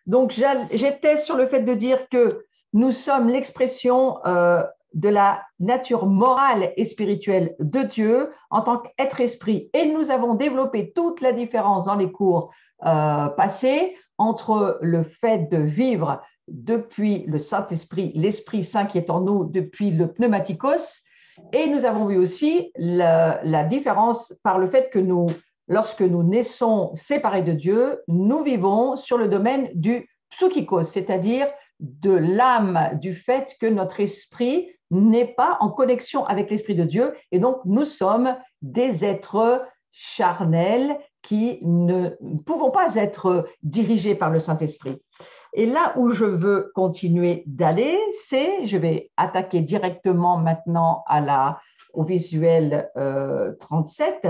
Donc, j'étais sur le fait de dire que nous sommes l'expression de la nature morale et spirituelle de Dieu en tant qu'être esprit. Et nous avons développé toute la différence dans les cours passés entre le fait de vivre depuis le Saint-Esprit, l'Esprit Saint qui est en nous depuis le pneumatikos. Et nous avons vu aussi la différence par le fait que lorsque nous naissons séparés de Dieu, nous vivons sur le domaine du psychikos, c'est-à-dire de l'âme, du fait que notre esprit n'est pas en connexion avec l'Esprit de Dieu. Et donc, nous sommes des êtres charnels qui ne pouvons pas être dirigés par le Saint-Esprit. Et là où je veux continuer d'aller, je vais attaquer directement maintenant au visuel 37.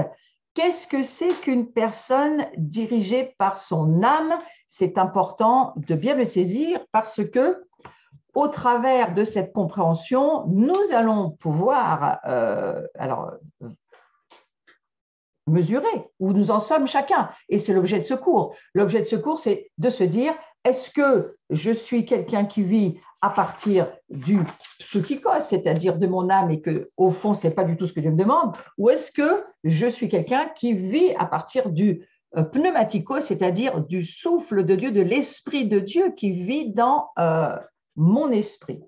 Qu'est-ce que c'est qu'une personne dirigée par son âme? C'est important de bien le saisir parce que, au travers de cette compréhension, nous allons pouvoir mesurer où nous en sommes chacun. Et c'est l'objet de ce cours. L'objet de ce cours, c'est de se dire, est-ce que je suis quelqu'un qui vit à partir du psychikos, c'est-à-dire de mon âme, et que au fond, ce n'est pas du tout ce que Dieu me demande, ou est-ce que je suis quelqu'un qui vit à partir du pneumatikos, c'est-à-dire du souffle de Dieu, de l'Esprit de Dieu qui vit dans mon esprit.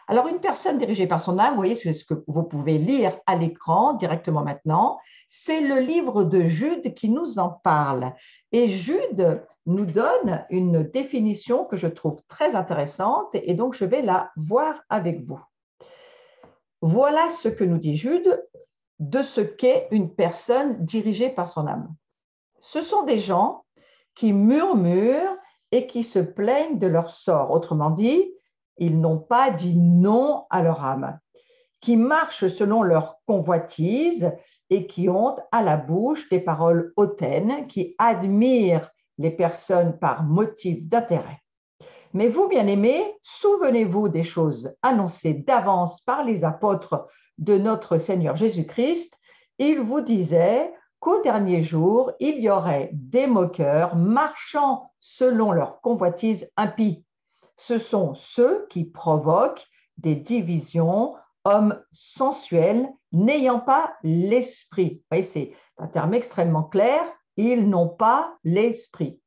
Alors, une personne dirigée par son âme, vous voyez, c'est ce que vous pouvez lire à l'écran directement maintenant, c'est le livre de Jude qui nous en parle. Et Jude nous donne une définition que je trouve très intéressante et donc je vais la voir avec vous. Voilà ce que nous dit Jude de ce qu'est une personne dirigée par son âme. Ce sont des gens qui murmurent et qui se plaignent de leur sort. Autrement dit, ils n'ont pas dit non à leur âme, qui marchent selon leur convoitise et qui ont à la bouche des paroles hautaines, qui admirent les personnes par motif d'intérêt. Mais vous, bien-aimés, souvenez-vous des choses annoncées d'avance par les apôtres de notre Seigneur Jésus-Christ. Ils vous disaient qu'au dernier jour, il y aurait des moqueurs marchant selon leur convoitise impie. Ce sont ceux qui provoquent des divisions, hommes sensuels, n'ayant pas l'esprit. Vous voyez, c'est un terme extrêmement clair, ils n'ont pas l'esprit.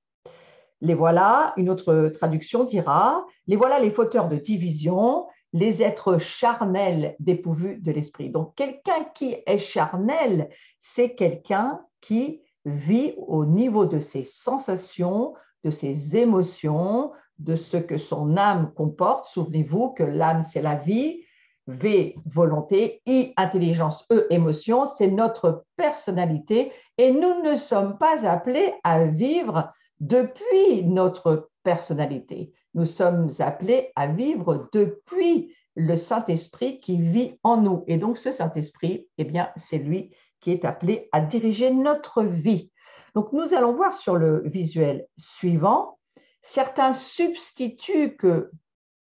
Les voilà, une autre traduction dira, les voilà les fauteurs de division, les êtres charnels dépourvus de l'esprit. Donc, quelqu'un qui est charnel, c'est quelqu'un qui vit au niveau de ses sensations, de ses émotions, de ce que son âme comporte. Souvenez-vous que l'âme, c'est la vie, V, volonté, I, intelligence, E, émotion, c'est notre personnalité et nous ne sommes pas appelés à vivre depuis notre personnalité. Nous sommes appelés à vivre depuis le Saint-Esprit qui vit en nous. Et donc, ce Saint-Esprit, eh bien, c'est lui qui est appelé à diriger notre vie. Donc, nous allons voir sur le visuel suivant certains substituts que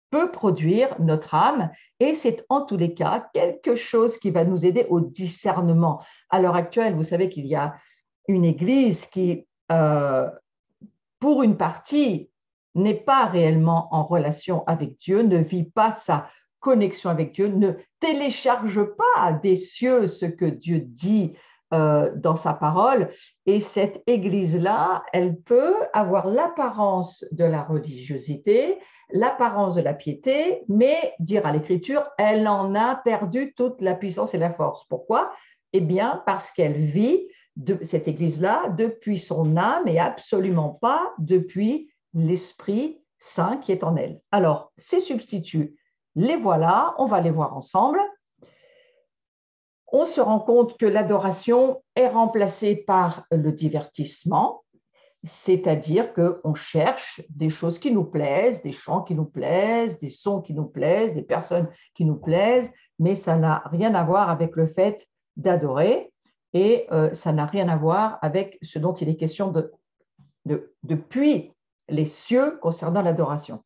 peut produire notre âme et c'est en tous les cas quelque chose qui va nous aider au discernement. À l'heure actuelle, vous savez qu'il y a une église qui, pour une partie, n'est pas réellement en relation avec Dieu, ne vit pas sa connexion avec Dieu, ne télécharge pas des cieux ce que Dieu dit dans sa parole. Et cette église-là, elle peut avoir l'apparence de la religiosité, l'apparence de la piété, mais dire à l'Écriture, elle en a perdu toute la puissance et la force. Pourquoi? Eh bien, parce qu'elle vit de cette église-là depuis son âme et absolument pas depuis l'Esprit Saint qui est en elle. Alors, ces substituts, les voilà, on va les voir ensemble. On se rend compte que l'adoration est remplacée par le divertissement, c'est-à-dire qu'on cherche des choses qui nous plaisent, des chants qui nous plaisent, des sons qui nous plaisent, des personnes qui nous plaisent, mais ça n'a rien à voir avec le fait d'adorer et ça n'a rien à voir avec ce dont il est question depuis les cieux concernant l'adoration.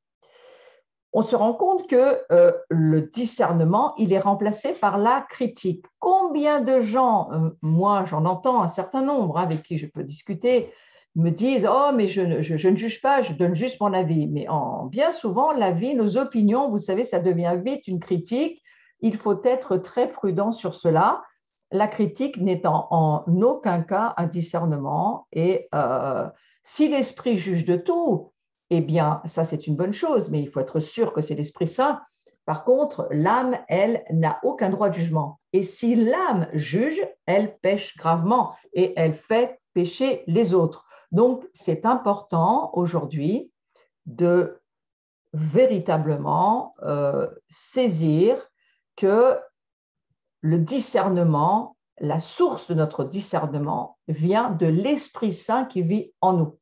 On se rend compte que le discernement, il est remplacé par la critique. Combien de gens, moi j'en entends un certain nombre avec qui je peux discuter, me disent, oh, mais je ne juge pas, je donne juste mon avis. Mais bien souvent, l'avis, nos opinions, vous savez, ça devient vite une critique. Il faut être très prudent sur cela. La critique n'étant en aucun cas un discernement. Et si l'esprit juge de tout, eh bien, ça, c'est une bonne chose, mais il faut être sûr que c'est l'Esprit Saint. Par contre, l'âme, elle, n'a aucun droit de jugement. Et si l'âme juge, elle pêche gravement et elle fait pécher les autres. Donc, c'est important aujourd'hui de véritablement saisir que le discernement, la source de notre discernement vient de l'Esprit Saint qui vit en nous.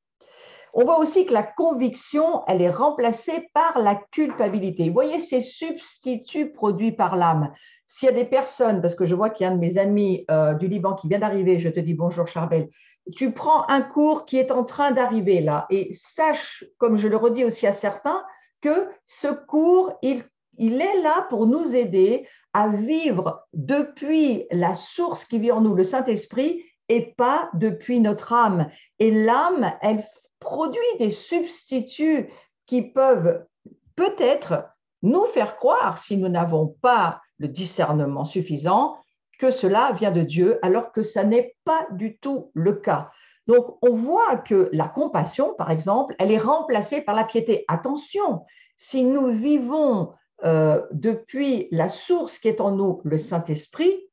On voit aussi que la conviction, elle est remplacée par la culpabilité. Vous voyez ces substituts produits par l'âme. S'il y a des personnes, parce que je vois qu'il y a un de mes amis du Liban qui vient d'arriver, je te dis bonjour Charbel, tu prends un cours qui est en train d'arriver là et sache, comme je le redis aussi à certains, que ce cours, il est là pour nous aider à vivre depuis la source qui vit en nous, le Saint-Esprit, et pas depuis notre âme. Et l'âme, elle produit des substituts qui peuvent peut-être nous faire croire, si nous n'avons pas le discernement suffisant, que cela vient de Dieu, alors que ça n'est pas du tout le cas. Donc, on voit que la compassion, par exemple, elle est remplacée par la piété. Attention, si nous vivons depuis la source qui est en nous, le Saint-Esprit,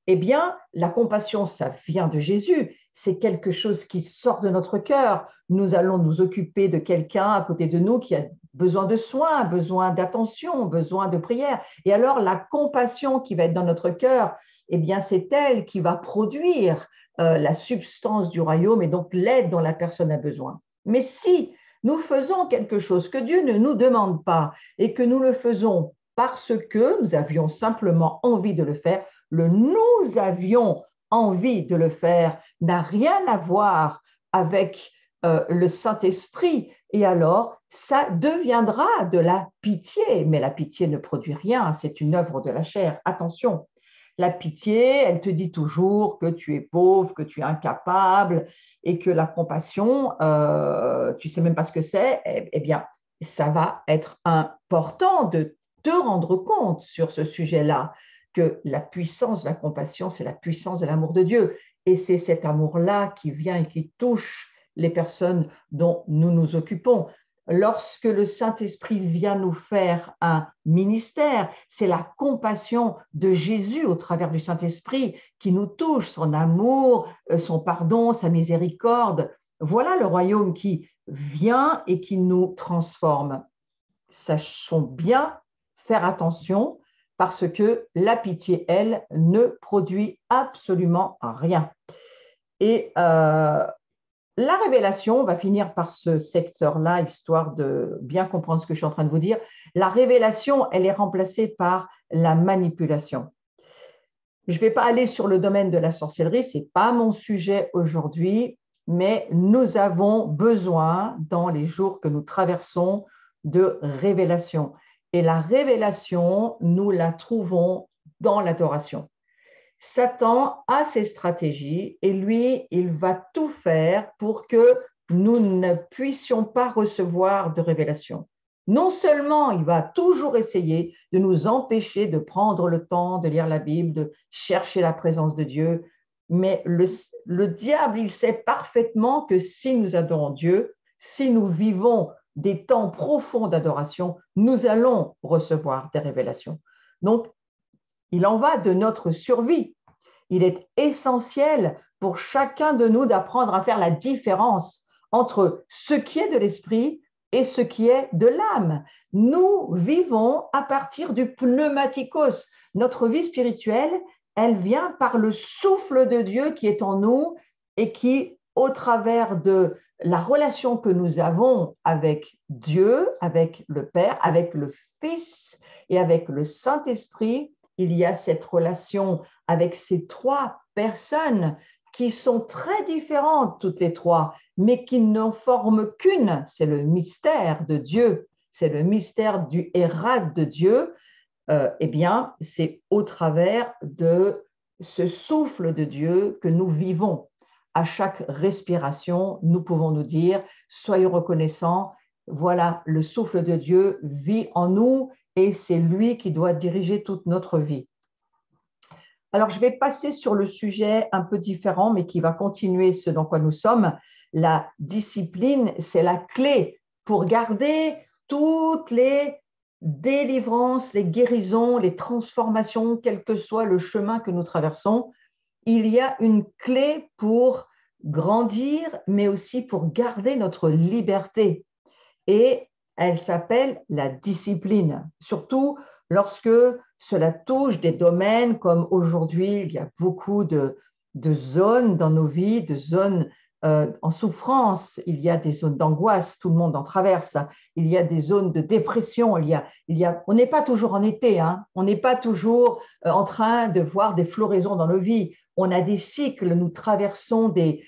eh bien, la compassion, ça vient de Jésus. C'est quelque chose qui sort de notre cœur. Nous allons nous occuper de quelqu'un à côté de nous qui a besoin de soins, besoin d'attention, besoin de prière. Et alors, la compassion qui va être dans notre cœur, eh bien, c'est elle qui va produire la substance du royaume et donc l'aide dont la personne a besoin. Mais si nous faisons quelque chose que Dieu ne nous demande pas et que nous le faisons parce que nous avions simplement envie de le faire, le nous avions envie de le faire n'a rien à voir avec le Saint-Esprit. Et alors, ça deviendra de la pitié. Mais la pitié ne produit rien, c'est une œuvre de la chair. Attention, la pitié, elle te dit toujours que tu es pauvre, que tu es incapable et que la compassion, tu ne sais même pas ce que c'est. Eh bien, ça va être important de te rendre compte sur ce sujet-là, que la puissance de la compassion, c'est la puissance de l'amour de Dieu. Et c'est cet amour-là qui vient et qui touche les personnes dont nous nous occupons. Lorsque le Saint-Esprit vient nous faire un ministère, c'est la compassion de Jésus au travers du Saint-Esprit qui nous touche, son amour, son pardon, sa miséricorde. Voilà le royaume qui vient et qui nous transforme. Sachons bien faire attention parce que la pitié, elle, ne produit absolument rien. Et la révélation, on va finir par ce secteur-là, histoire de bien comprendre ce que je suis en train de vous dire. La révélation, elle est remplacée par la manipulation. Je ne vais pas aller sur le domaine de la sorcellerie, ce n'est pas mon sujet aujourd'hui, mais nous avons besoin, dans les jours que nous traversons, de révélation. Et la révélation, nous la trouvons dans l'adoration. Satan a ses stratégies et lui, il va tout faire pour que nous ne puissions pas recevoir de révélation. Non seulement il va toujours essayer de nous empêcher de prendre le temps de lire la Bible, de chercher la présence de Dieu, mais le diable, il sait parfaitement que si nous adorons Dieu, si nous vivons des temps profonds d'adoration, nous allons recevoir des révélations. Donc, il en va de notre survie. Il est essentiel pour chacun de nous d'apprendre à faire la différence entre ce qui est de l'esprit et ce qui est de l'âme. Nous vivons à partir du pneumatikos. Notre vie spirituelle, elle vient par le souffle de Dieu qui est en nous et qui, au travers de la relation que nous avons avec Dieu, avec le Père, avec le Fils et avec le Saint-Esprit, il y a cette relation avec ces trois personnes qui sont très différentes toutes les trois, mais qui n'en forment qu'une. C'est le mystère de Dieu, c'est le mystère du Hérat de Dieu. Eh bien, c'est au travers de ce souffle de Dieu que nous vivons. à chaque respiration, nous pouvons nous dire, soyons reconnaissants, voilà, le souffle de Dieu vit en nous et c'est lui qui doit diriger toute notre vie. Alors, je vais passer sur le sujet un peu différent, mais qui va continuer ce dans quoi nous sommes. La discipline, c'est la clé pour garder toutes les délivrances, les guérisons, les transformations, quel que soit le chemin que nous traversons. Il y a une clé pour grandir, mais aussi pour garder notre liberté. Et elle s'appelle la discipline, surtout lorsque cela touche des domaines comme aujourd'hui, il y a beaucoup de zones dans nos vies, de zones en souffrance, il y a des zones d'angoisse, tout le monde en traverse, il y a des zones de dépression, on n'est pas toujours en été, hein, on n'est pas toujours en train de voir des floraisons dans nos vies, on a des cycles, nous traversons des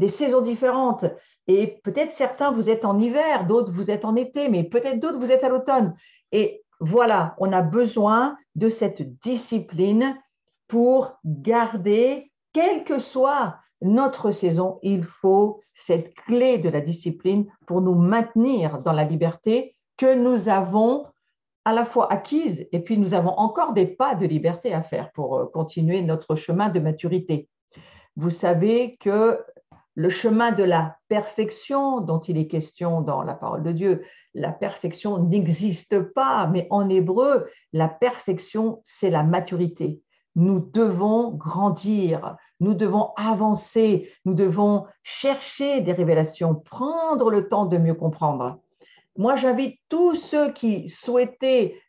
saisons différentes et peut-être certains vous êtes en hiver, d'autres vous êtes en été, mais peut-être d'autres vous êtes à l'automne. Et voilà, on a besoin de cette discipline pour garder, quelle que soit notre saison, il faut cette clé de la discipline pour nous maintenir dans la liberté que nous avons à la fois acquise et puis nous avons encore des pas de liberté à faire pour continuer notre chemin de maturité. Vous savez que le chemin de la perfection dont il est question dans la parole de Dieu, la perfection n'existe pas, mais en hébreu, la perfection, c'est la maturité. Nous devons grandir, nous devons avancer, nous devons chercher des révélations, prendre le temps de mieux comprendre. Moi, j'invite tous ceux qui souhaitaient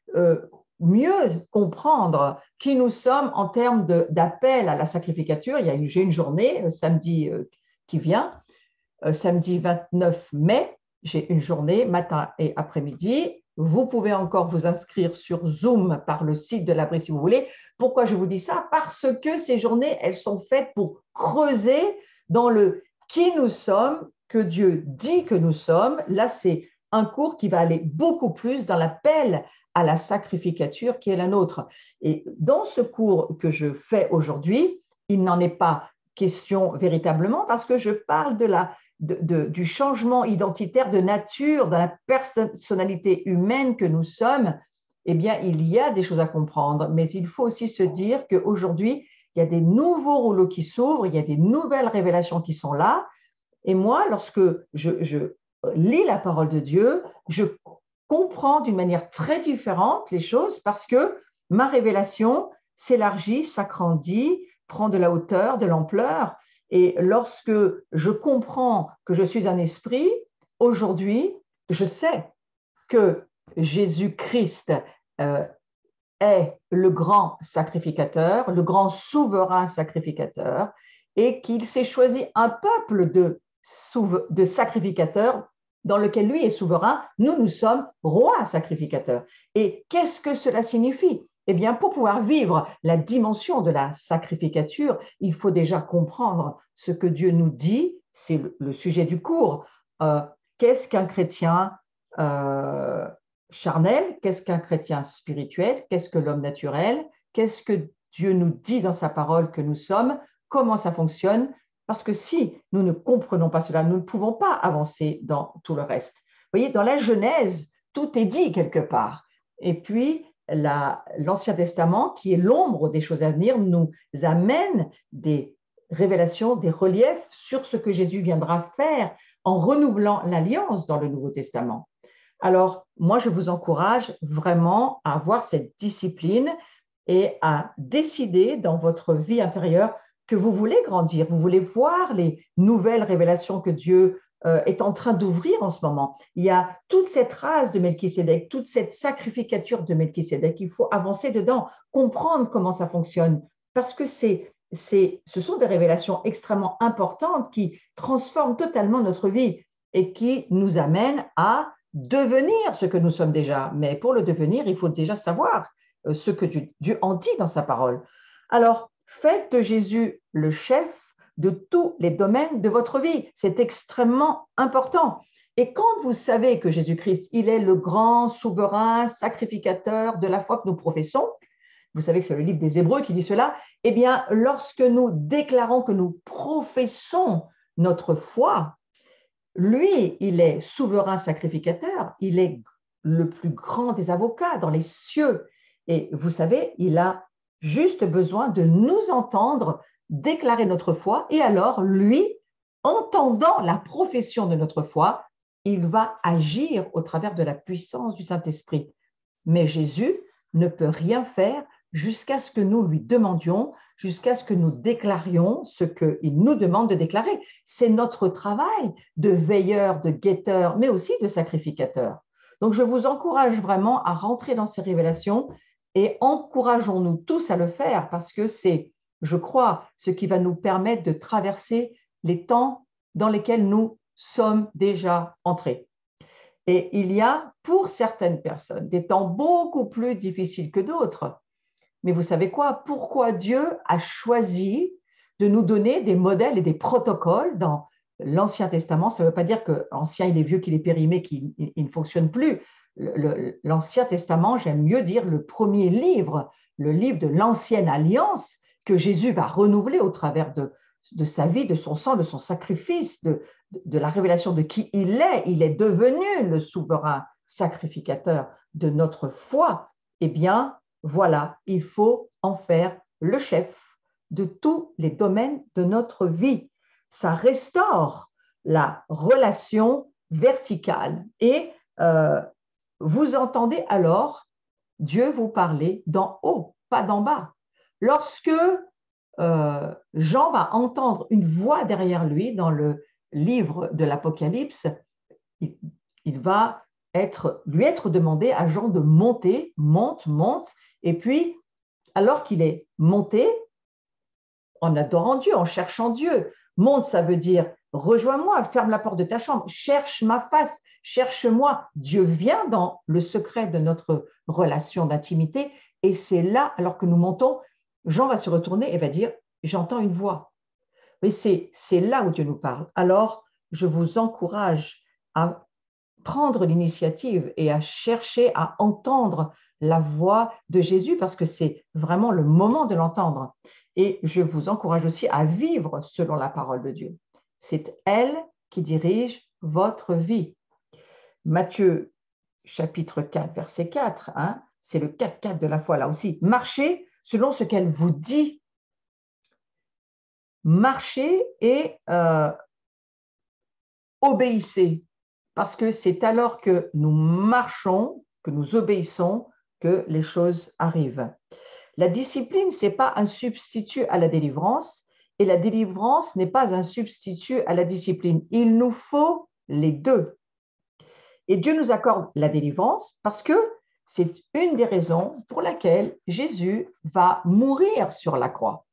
mieux comprendre qui nous sommes en termes d'appel à la sacrificature. J'ai une journée samedi qui vient, samedi 29 mai, j'ai une journée matin et après-midi. Vous pouvez encore vous inscrire sur Zoom par le site de l'Abri si vous voulez. Pourquoi je vous dis ça? Parce que ces journées, elles sont faites pour creuser dans le qui nous sommes, que Dieu dit que nous sommes. Là, c'est un cours qui va aller beaucoup plus dans l'appel à la sacrificature qui est la nôtre. Et dans ce cours que je fais aujourd'hui, il n'en est pas question véritablement parce que je parle du changement identitaire de nature, dans la personnalité humaine que nous sommes. Eh bien, il y a des choses à comprendre, mais il faut aussi se dire qu'aujourd'hui, il y a des nouveaux rouleaux qui s'ouvrent, il y a des nouvelles révélations qui sont là. Et moi, lorsque je lis la parole de Dieu, je comprends d'une manière très différente les choses parce que ma révélation s'élargit, s'agrandit, prend de la hauteur, de l'ampleur. Et lorsque je comprends que je suis un esprit, aujourd'hui, je sais que Jésus-Christ est le grand sacrificateur, le grand souverain sacrificateur, et qu'il s'est choisi un peuple de sacrificateurs dans lequel lui est souverain. Nous sommes rois sacrificateurs. Et qu'est-ce que cela signifie? Eh bien, pour pouvoir vivre la dimension de la sacrificature, il faut déjà comprendre ce que Dieu nous dit, c'est le sujet du cours. Qu'est-ce qu'un chrétien charnel? Qu'est-ce qu'un chrétien spirituel? Qu'est-ce que l'homme naturel? Qu'est-ce que Dieu nous dit dans sa parole que nous sommes? Comment ça fonctionne? Parce que si nous ne comprenons pas cela, nous ne pouvons pas avancer dans tout le reste. Vous voyez, dans la Genèse, tout est dit quelque part. Et puis, l'Ancien Testament, qui est l'ombre des choses à venir, nous amène des révélations, des reliefs sur ce que Jésus viendra faire en renouvelant l'alliance dans le Nouveau Testament. Alors, moi, je vous encourage vraiment à avoir cette discipline et à décider dans votre vie intérieure que vous voulez grandir, vous voulez voir les nouvelles révélations que Dieu est en train d'ouvrir en ce moment. Il y a toute cette race de Melchisédek, toute cette sacrificature de Melchisédek, il faut avancer dedans, comprendre comment ça fonctionne, parce que ce sont des révélations extrêmement importantes qui transforment totalement notre vie et qui nous amènent à devenir ce que nous sommes déjà. Mais pour le devenir, il faut déjà savoir ce que Dieu en dit dans sa parole. Alors, faites de Jésus le chef de tous les domaines de votre vie. C'est extrêmement important. Et quand vous savez que Jésus-Christ, il est le grand souverain sacrificateur de la foi que nous professons, vous savez que c'est le livre des Hébreux qui dit cela, eh bien, lorsque nous déclarons que nous professons notre foi, lui, il est souverain sacrificateur, il est le plus grand des avocats dans les cieux. Et vous savez, il a juste besoin de nous entendre déclarer notre foi. Et alors, lui, entendant la profession de notre foi, il va agir au travers de la puissance du Saint-Esprit. Mais Jésus ne peut rien faire jusqu'à ce que nous lui demandions, jusqu'à ce que nous déclarions ce qu'il nous demande de déclarer. C'est notre travail de veilleur, de guetteur, mais aussi de sacrificateur. Donc, je vous encourage vraiment à rentrer dans ces révélations et encourageons-nous tous à le faire parce que c'est, je crois, ce qui va nous permettre de traverser les temps dans lesquels nous sommes déjà entrés. Et il y a, pour certaines personnes, des temps beaucoup plus difficiles que d'autres. Mais vous savez quoi? Pourquoi Dieu a choisi de nous donner des modèles et des protocoles dans l'Ancien Testament? Ça ne veut pas dire que l'Ancien, il est vieux, qu'il est périmé, qu'il ne fonctionne plus. L'Ancien Testament, j'aime mieux dire le premier livre, le livre de l'Ancienne Alliance que Jésus va renouveler au travers de sa vie, de son sang, de son sacrifice, de la révélation de qui il est. Il est devenu le souverain sacrificateur de notre foi. Eh bien, voilà, il faut en faire le chef de tous les domaines de notre vie. Ça restaure la relation verticale et vous entendez alors Dieu vous parler d'en haut, pas d'en bas. Lorsque Jean va entendre une voix derrière lui dans le livre de l'Apocalypse, il va lui être demandé à Jean de monter, monte, et puis, alors qu'il est monté, en adorant Dieu, en cherchant Dieu, monte, ça veut dire rejoins-moi, ferme la porte de ta chambre, cherche ma face, cherche-moi. Dieu vient dans le secret de notre relation d'intimité, et c'est là, alors que nous montons, Jean va se retourner et va dire j'entends une voix. Mais c'est là où Dieu nous parle. Alors, je vous encourage à prendre l'initiative et à chercher à entendre la voix de Jésus parce que c'est vraiment le moment de l'entendre. Et je vous encourage aussi à vivre selon la parole de Dieu. C'est elle qui dirige votre vie. Matthieu chapitre 4, verset 4, hein, c'est le 4-4 de la foi là aussi. Marchez selon ce qu'elle vous dit. Marchez et obéissez. Parce que c'est alors que nous marchons, que nous obéissons, que les choses arrivent. La discipline, ce n'est pas un substitut à la délivrance, et la délivrance n'est pas un substitut à la discipline. Il nous faut les deux. Et Dieu nous accorde la délivrance parce que c'est une des raisons pour laquelle Jésus va mourir sur la croix.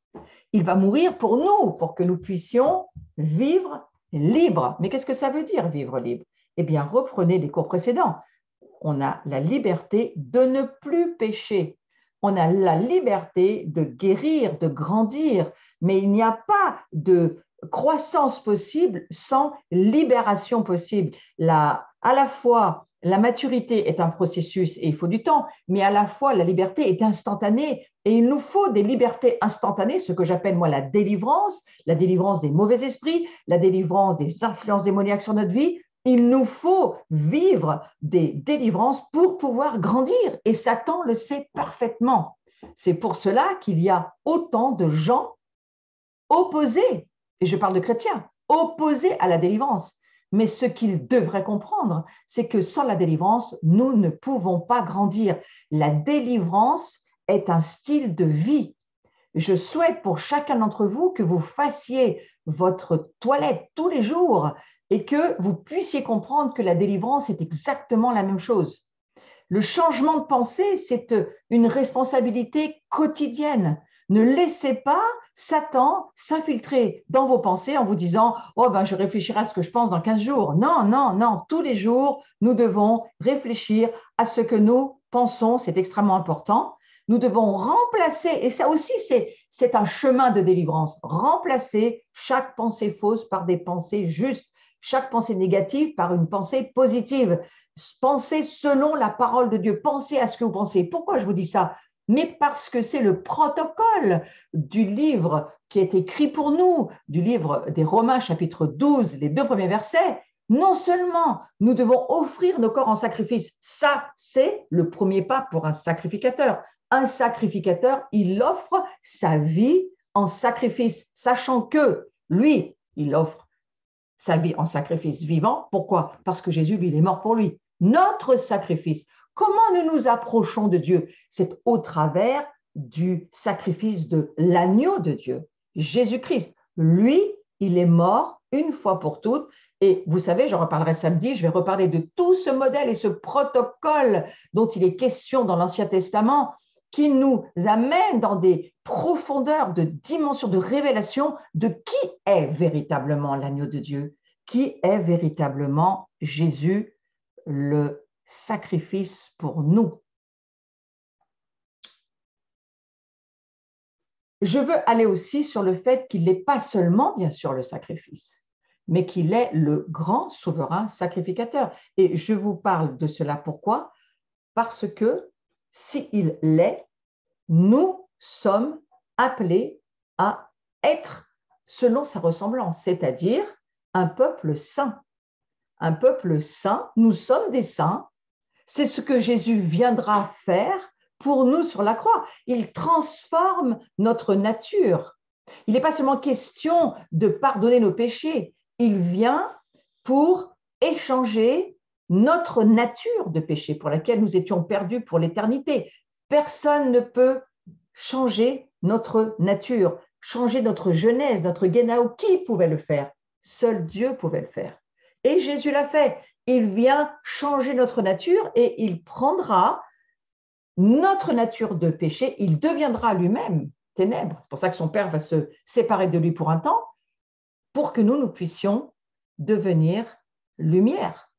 Il va mourir pour nous, pour que nous puissions vivre libre. Mais qu'est-ce que ça veut dire, vivre libre? Eh bien, reprenez les cours précédents. On a la liberté de ne plus pécher. On a la liberté de guérir, de grandir. Mais il n'y a pas de croissance possible sans libération possible. À la fois, la maturité est un processus et il faut du temps, mais à la fois, la liberté est instantanée. Et il nous faut des libertés instantanées, ce que j'appelle moi la délivrance des mauvais esprits, la délivrance des influences démoniaques sur notre vie. Il nous faut vivre des délivrances pour pouvoir grandir. Et Satan le sait parfaitement. C'est pour cela qu'il y a autant de gens opposés, et je parle de chrétiens, opposés à la délivrance. Mais ce qu'ils devraient comprendre, c'est que sans la délivrance, nous ne pouvons pas grandir. La délivrance est un style de vie. Je souhaite pour chacun d'entre vous que vous fassiez votre toilette tous les jours et que vous puissiez comprendre que la délivrance est exactement la même chose. Le changement de pensée, c'est une responsabilité quotidienne. Ne laissez pas Satan s'infiltrer dans vos pensées en vous disant « Oh, ben, je réfléchirai à ce que je pense dans 15 jours. » Non, non, non. Tous les jours, nous devons réfléchir à ce que nous pensons. C'est extrêmement important. Nous devons remplacer, et ça aussi, c'est un chemin de délivrance, remplacer chaque pensée fausse par des pensées justes, chaque pensée négative par une pensée positive. Pensez selon la parole de Dieu. Pensez à ce que vous pensez. Pourquoi je vous dis ça? mais parce que c'est le protocole du livre qui est écrit pour nous, du livre des Romains chapitre 12, les 2 premiers versets. Non seulement nous devons offrir nos corps en sacrifice, ça c'est le premier pas pour un sacrificateur. Un sacrificateur, il offre sa vie en sacrifice, sachant que lui, il offre sa vie en sacrifice vivant. Pourquoi? Parce que Jésus, lui, il est mort pour lui. Notre sacrifice. Comment nous nous approchons de Dieu? C'est au travers du sacrifice de l'agneau de Dieu, Jésus-Christ. Lui, il est mort une fois pour toutes. Et vous savez, j'en reparlerai samedi, je vais reparler de tout ce modèle et ce protocole dont il est question dans l'Ancien Testament, qui nous amène dans des profondeurs de dimensions de révélation de qui est véritablement l'agneau de Dieu, qui est véritablement Jésus, le sacrifice pour nous. Je veux aller aussi sur le fait qu'il n'est pas seulement, bien sûr, le sacrifice, mais qu'il est le grand souverain sacrificateur. Et je vous parle de cela pourquoi? Parce que s'il l'est, nous sommes appelés à être selon sa ressemblance, c'est-à-dire un peuple saint. Un peuple saint, nous sommes des saints, c'est ce que Jésus viendra faire pour nous sur la croix. Il transforme notre nature. Il n'est pas seulement question de pardonner nos péchés, il vient pour échanger notre nature de péché pour laquelle nous étions perdus pour l'éternité. Personne ne peut changer notre nature, changer notre genèse, notre guénao. Qui pouvait le faire? Seul Dieu pouvait le faire. Et Jésus l'a fait. Il vient changer notre nature et il prendra notre nature de péché. Il deviendra lui-même ténèbres. C'est pour ça que son Père va se séparer de lui pour un temps, pour que nous puissions devenir lumière.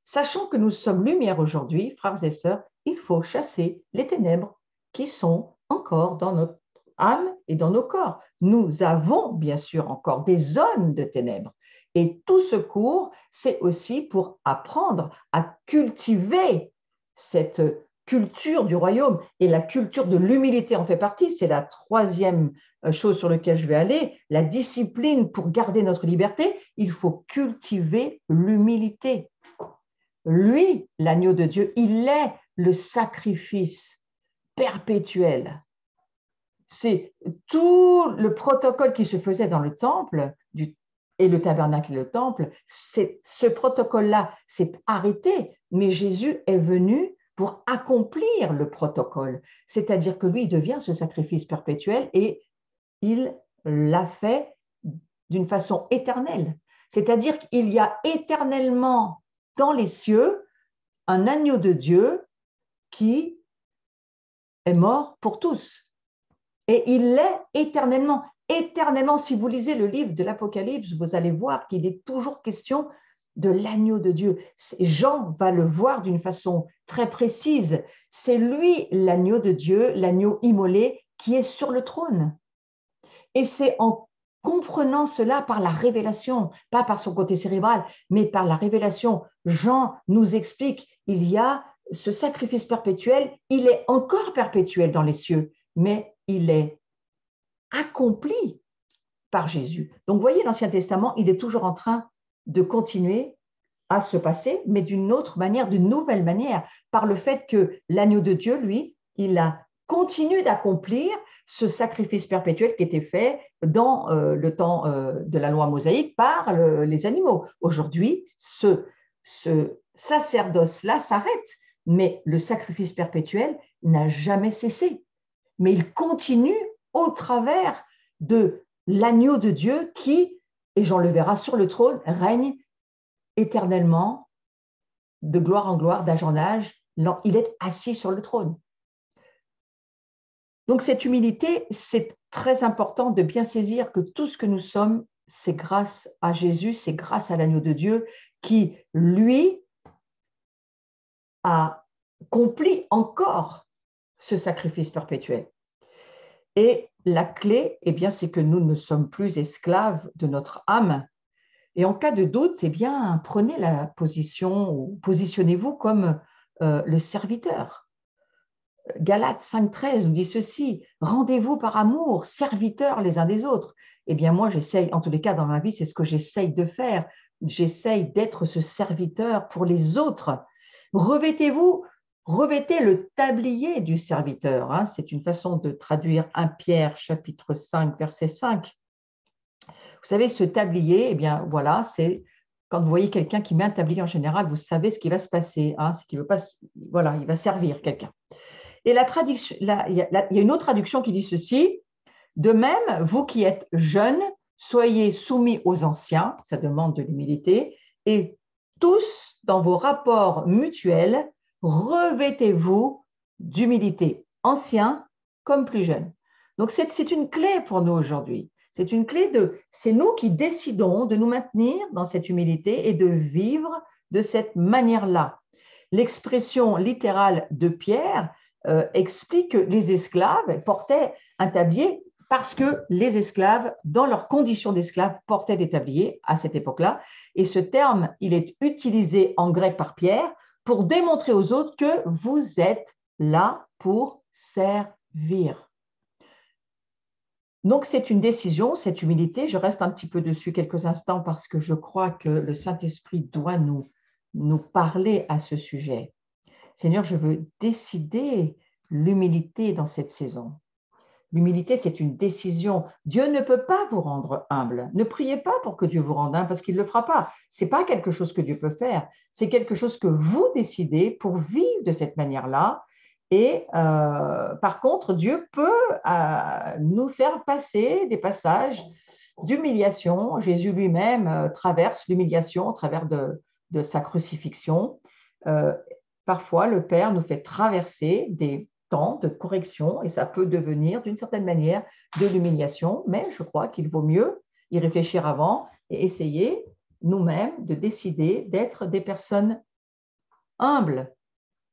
Sachant que nous sommes lumière aujourd'hui, frères et sœurs, il faut chasser les ténèbres qui sont encore dans notre âme et dans nos corps. Nous avons bien sûr encore des zones de ténèbres. Et tout ce cours, c'est aussi pour apprendre à cultiver cette culture du royaume. Et la culture de l'humilité en fait partie. C'est la troisième chose sur laquelle je vais aller. La discipline pour garder notre liberté, il faut cultiver l'humilité. Lui, l'agneau de Dieu, il est le sacrifice perpétuel. C'est tout le protocole qui se faisait dans le temple et le tabernacle et le temple, ce protocole-là s'est arrêté, mais Jésus est venu pour accomplir le protocole, c'est-à-dire que lui il devient ce sacrifice perpétuel et il l'a fait d'une façon éternelle, c'est-à-dire qu'il y a éternellement dans les cieux un agneau de Dieu qui est mort pour tous. Et il l'est éternellement. Éternellement, si vous lisez le livre de l'Apocalypse, vous allez voir qu'il est toujours question de l'agneau de Dieu. Jean va le voir d'une façon très précise. C'est lui l'agneau de Dieu, l'agneau immolé qui est sur le trône. Et c'est en comprenant cela par la révélation, pas par son côté cérébral, mais par la révélation. Jean nous explique, il y a ce sacrifice perpétuel, il est encore perpétuel dans les cieux, mais il est accompli par Jésus. Donc, vous voyez, l'Ancien Testament, il est toujours en train de continuer à se passer, mais d'une autre manière, d'une nouvelle manière, par le fait que l'agneau de Dieu, lui, il a continué d'accomplir ce sacrifice perpétuel qui était fait dans le temps de la loi mosaïque par les animaux. Aujourd'hui, ce sacerdoce-là s'arrête, mais le sacrifice perpétuel n'a jamais cessé. Mais il continue au travers de l'agneau de Dieu qui, et Jean le verra sur le trône, règne éternellement, de gloire en gloire, d'âge en âge. Il est assis sur le trône. Donc cette humilité, c'est très important de bien saisir que tout ce que nous sommes, c'est grâce à Jésus, c'est grâce à l'agneau de Dieu qui, lui, a accompli encore ce sacrifice perpétuel. Et la clé, eh bien, c'est que nous ne sommes plus esclaves de notre âme. Et en cas de doute, eh bien, prenez la position ou positionnez-vous comme le serviteur. Galates 5,13 nous dit ceci, rendez-vous par amour, serviteurs les uns des autres. Eh bien, moi, j'essaye, en tous les cas, dans ma vie, c'est ce que j'essaye de faire. J'essaye d'être ce serviteur pour les autres. Revêtez-vous, revêtez le tablier du serviteur. Hein. C'est une façon de traduire 1 Pierre, chapitre 5, verset 5. Vous savez, ce tablier, eh bien, voilà, c'est quand vous voyez quelqu'un qui met un tablier en général, vous savez ce qui va se passer. Hein, c'est qu'il veut pas, voilà, il va servir quelqu'un. Et il y a une autre traduction qui dit ceci, de même, vous qui êtes jeunes, soyez soumis aux anciens, ça demande de l'humilité, et tous, dans vos rapports mutuels, revêtez-vous d'humilité, anciens comme plus jeunes. Donc, c'est une clé pour nous aujourd'hui. C'est une clé c'est nous qui décidons de nous maintenir dans cette humilité et de vivre de cette manière-là. L'expression littérale de Pierre explique que les esclaves portaient un tablier parce que les esclaves, dans leurs conditions d'esclaves, portaient des tabliers à cette époque-là. Et ce terme, il est utilisé en grec par Pierre pour démontrer aux autres que vous êtes là pour servir. Donc, c'est une décision, cette humilité. Je reste un petit peu dessus quelques instants parce que je crois que le Saint-Esprit doit nous parler à ce sujet. Seigneur, je veux décider l'humilité dans cette saison. L'humilité, c'est une décision. Dieu ne peut pas vous rendre humble. Ne priez pas pour que Dieu vous rende humble parce qu'il ne le fera pas. Ce n'est pas quelque chose que Dieu peut faire. C'est quelque chose que vous décidez pour vivre de cette manière-là. Et par contre, Dieu peut nous faire passer des passages d'humiliation. Jésus lui-même traverse l'humiliation au travers de sa crucifixion. Parfois, le Père nous fait traverser des temps de correction et ça peut devenir d'une certaine manière de l'humiliation, mais je crois qu'il vaut mieux y réfléchir avant et essayer nous-mêmes de décider d'être des personnes humbles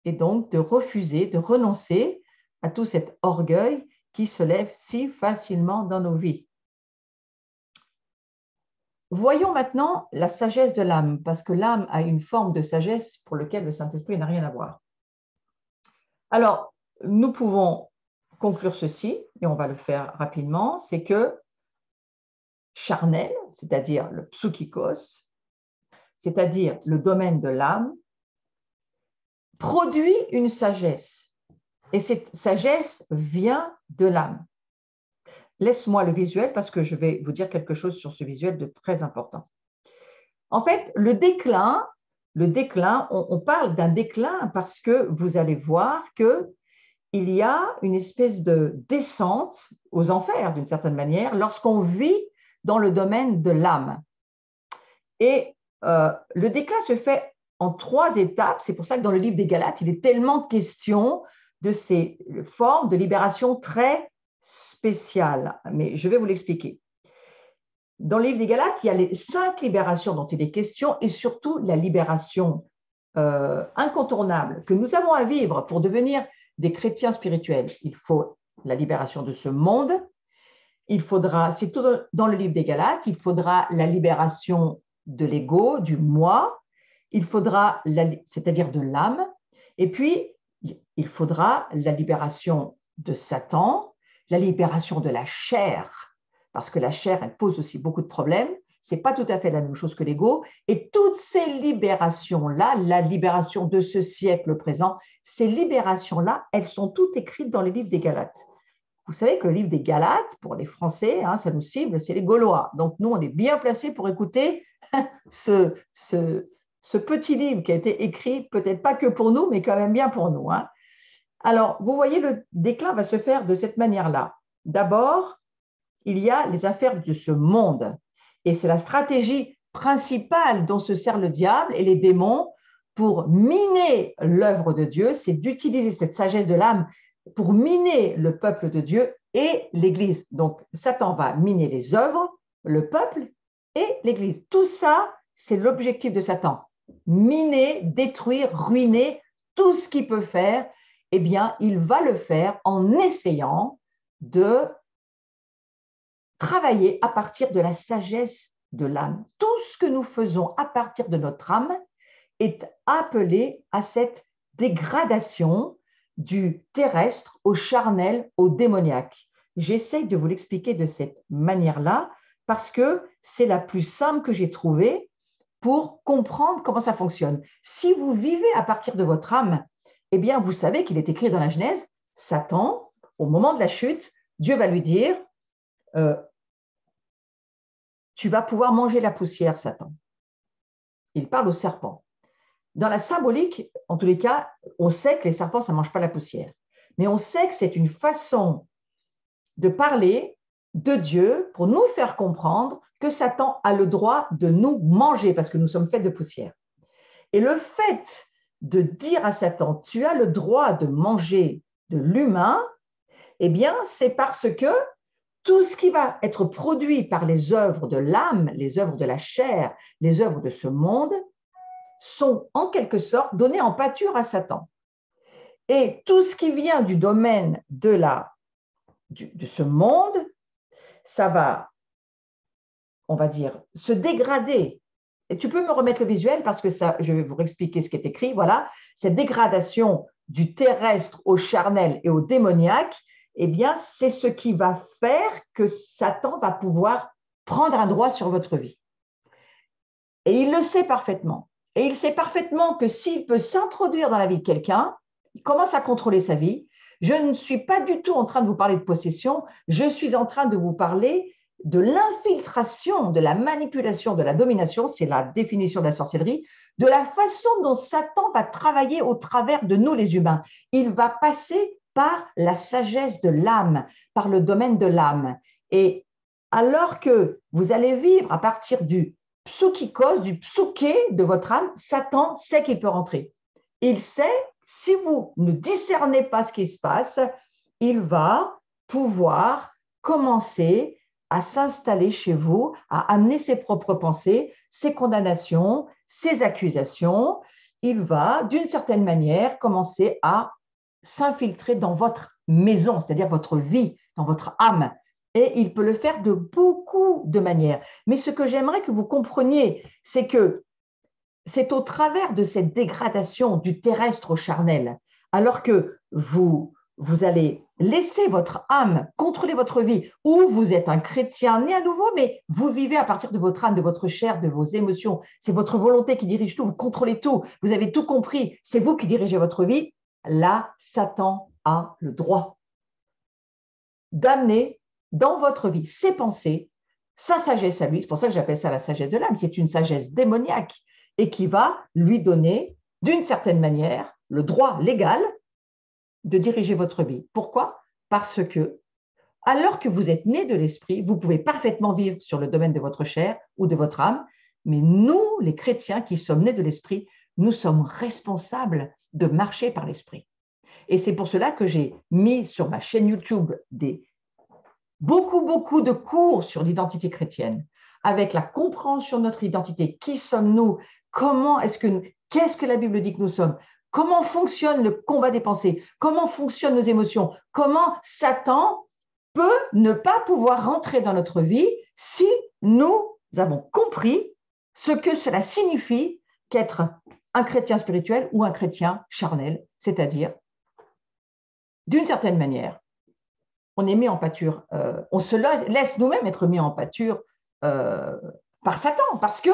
et donc de refuser, de renoncer à tout cet orgueil qui se lève si facilement dans nos vies. Voyons maintenant la sagesse de l'âme, parce que l'âme a une forme de sagesse pour laquelle le Saint-Esprit n'a rien à voir. Alors, nous pouvons conclure ceci, et on va le faire rapidement, c'est que charnel, c'est-à-dire le psychikos, c'est-à-dire le domaine de l'âme, produit une sagesse. Et cette sagesse vient de l'âme. Laisse-moi le visuel parce que je vais vous dire quelque chose sur ce visuel de très important. En fait, le déclin, on parle d'un déclin parce que vous allez voir qu'il y a une espèce de descente aux enfers, d'une certaine manière, lorsqu'on vit dans le domaine de l'âme. Et le déclin se fait en 3 étapes. C'est pour ça que dans le livre des Galates, il est tellement question de ces formes de libération très spéciales. Mais je vais vous l'expliquer. Dans le livre des Galates, il y a les 5 libérations dont il est question et surtout la libération incontournable que nous avons à vivre pour devenir des chrétiens spirituels. Il faut la libération de ce monde. Il faudra, c'est tout dans le livre des Galates, il faudra la libération de l'ego, du moi. Il faudra, c'est-à-dire de l'âme. Et puis, il faudra la libération de Satan, la libération de la chair, parce que la chair, elle pose aussi beaucoup de problèmes. Ce n'est pas tout à fait la même chose que l'ego. Et toutes ces libérations-là, la libération de ce siècle présent, ces libérations-là, elles sont toutes écrites dans le livre des Galates. Vous savez que le livre des Galates, pour les Français, hein, ça nous cible, c'est les Gaulois. Donc, nous, on est bien placés pour écouter ce petit livre qui a été écrit, peut-être pas que pour nous, mais quand même bien pour nous. Hein. Alors, vous voyez, le déclin va se faire de cette manière-là. D'abord, il y a les affaires de ce monde. Et c'est la stratégie principale dont se sert le diable et les démons pour miner l'œuvre de Dieu, c'est d'utiliser cette sagesse de l'âme pour miner le peuple de Dieu et l'Église. Donc, Satan va miner les œuvres, le peuple et l'Église. Tout ça, c'est l'objectif de Satan. Miner, détruire, ruiner, tout ce qu'il peut faire, eh bien, il va le faire en essayant de travailler à partir de la sagesse de l'âme. Tout ce que nous faisons à partir de notre âme est appelé à cette dégradation du terrestre au charnel, au démoniaque. J'essaye de vous l'expliquer de cette manière-là parce que c'est la plus simple que j'ai trouvée pour comprendre comment ça fonctionne. Si vous vivez à partir de votre âme, eh bien, vous savez qu'il est écrit dans la Genèse, Satan, au moment de la chute, Dieu va lui dire, tu vas pouvoir manger la poussière, Satan. Il parle au serpent. Dans la symbolique, en tous les cas, on sait que les serpents, ça ne mange pas la poussière. Mais on sait que c'est une façon de parler de Dieu pour nous faire comprendre que Satan a le droit de nous manger parce que nous sommes faits de poussière. Et le fait de dire à Satan, tu as le droit de manger de l'humain, eh bien, c'est parce que tout ce qui va être produit par les œuvres de l'âme, les œuvres de la chair, les œuvres de ce monde, sont en quelque sorte données en pâture à Satan. Et tout ce qui vient du domaine de ce monde, ça va, on va dire, se dégrader. Et tu peux me remettre le visuel parce que ça, je vais vous expliquer ce qui est écrit. Voilà, cette dégradation du terrestre au charnel et au démoniaque, eh bien, c'est ce qui va faire que Satan va pouvoir prendre un droit sur votre vie. Et il le sait parfaitement. Et il sait parfaitement que s'il peut s'introduire dans la vie de quelqu'un, il commence à contrôler sa vie. Je ne suis pas du tout en train de vous parler de possession, je suis en train de vous parler de l'infiltration, de la manipulation, de la domination, c'est la définition de la sorcellerie, de la façon dont Satan va travailler au travers de nous les humains. Il va passer par la sagesse de l'âme, par le domaine de l'âme. Et alors que vous allez vivre à partir du psychikos, du psyché de votre âme, Satan sait qu'il peut rentrer. Il sait, si vous ne discernez pas ce qui se passe, il va pouvoir commencer à s'installer chez vous, à amener ses propres pensées, ses condamnations, ses accusations. Il va, d'une certaine manière, commencer à s'infiltrer dans votre maison, c'est-à-dire votre vie, dans votre âme. Et il peut le faire de beaucoup de manières. Mais ce que j'aimerais que vous compreniez, c'est que c'est au travers de cette dégradation du terrestre au charnel, alors que vous allez laisser votre âme contrôler votre vie, ou vous êtes un chrétien né à nouveau, mais vous vivez à partir de votre âme, de votre chair, de vos émotions. C'est votre volonté qui dirige tout, vous contrôlez tout, vous avez tout compris, c'est vous qui dirigez votre vie. Là, Satan a le droit d'amener dans votre vie ses pensées, sa sagesse à lui. C'est pour ça que j'appelle ça la sagesse de l'âme. C'est une sagesse démoniaque et qui va lui donner, d'une certaine manière, le droit légal de diriger votre vie. Pourquoi? Parce que, alors que vous êtes né de l'esprit, vous pouvez parfaitement vivre sur le domaine de votre chair ou de votre âme, mais nous, les chrétiens qui sommes nés de l'esprit, nous sommes responsables de marcher par l'esprit. Et c'est pour cela que j'ai mis sur ma chaîne YouTube beaucoup de cours sur l'identité chrétienne, avec la compréhension de notre identité. Qui sommes-nous? Qu'est-ce que la Bible dit que nous sommes? Comment fonctionne le combat des pensées? Comment fonctionnent nos émotions? Comment Satan peut ne pas pouvoir rentrer dans notre vie si nous avons compris ce que cela signifie qu'être un chrétien spirituel ou un chrétien charnel, c'est-à-dire, d'une certaine manière, on est mis en pâture, on se laisse nous-mêmes être mis en pâture par Satan, parce que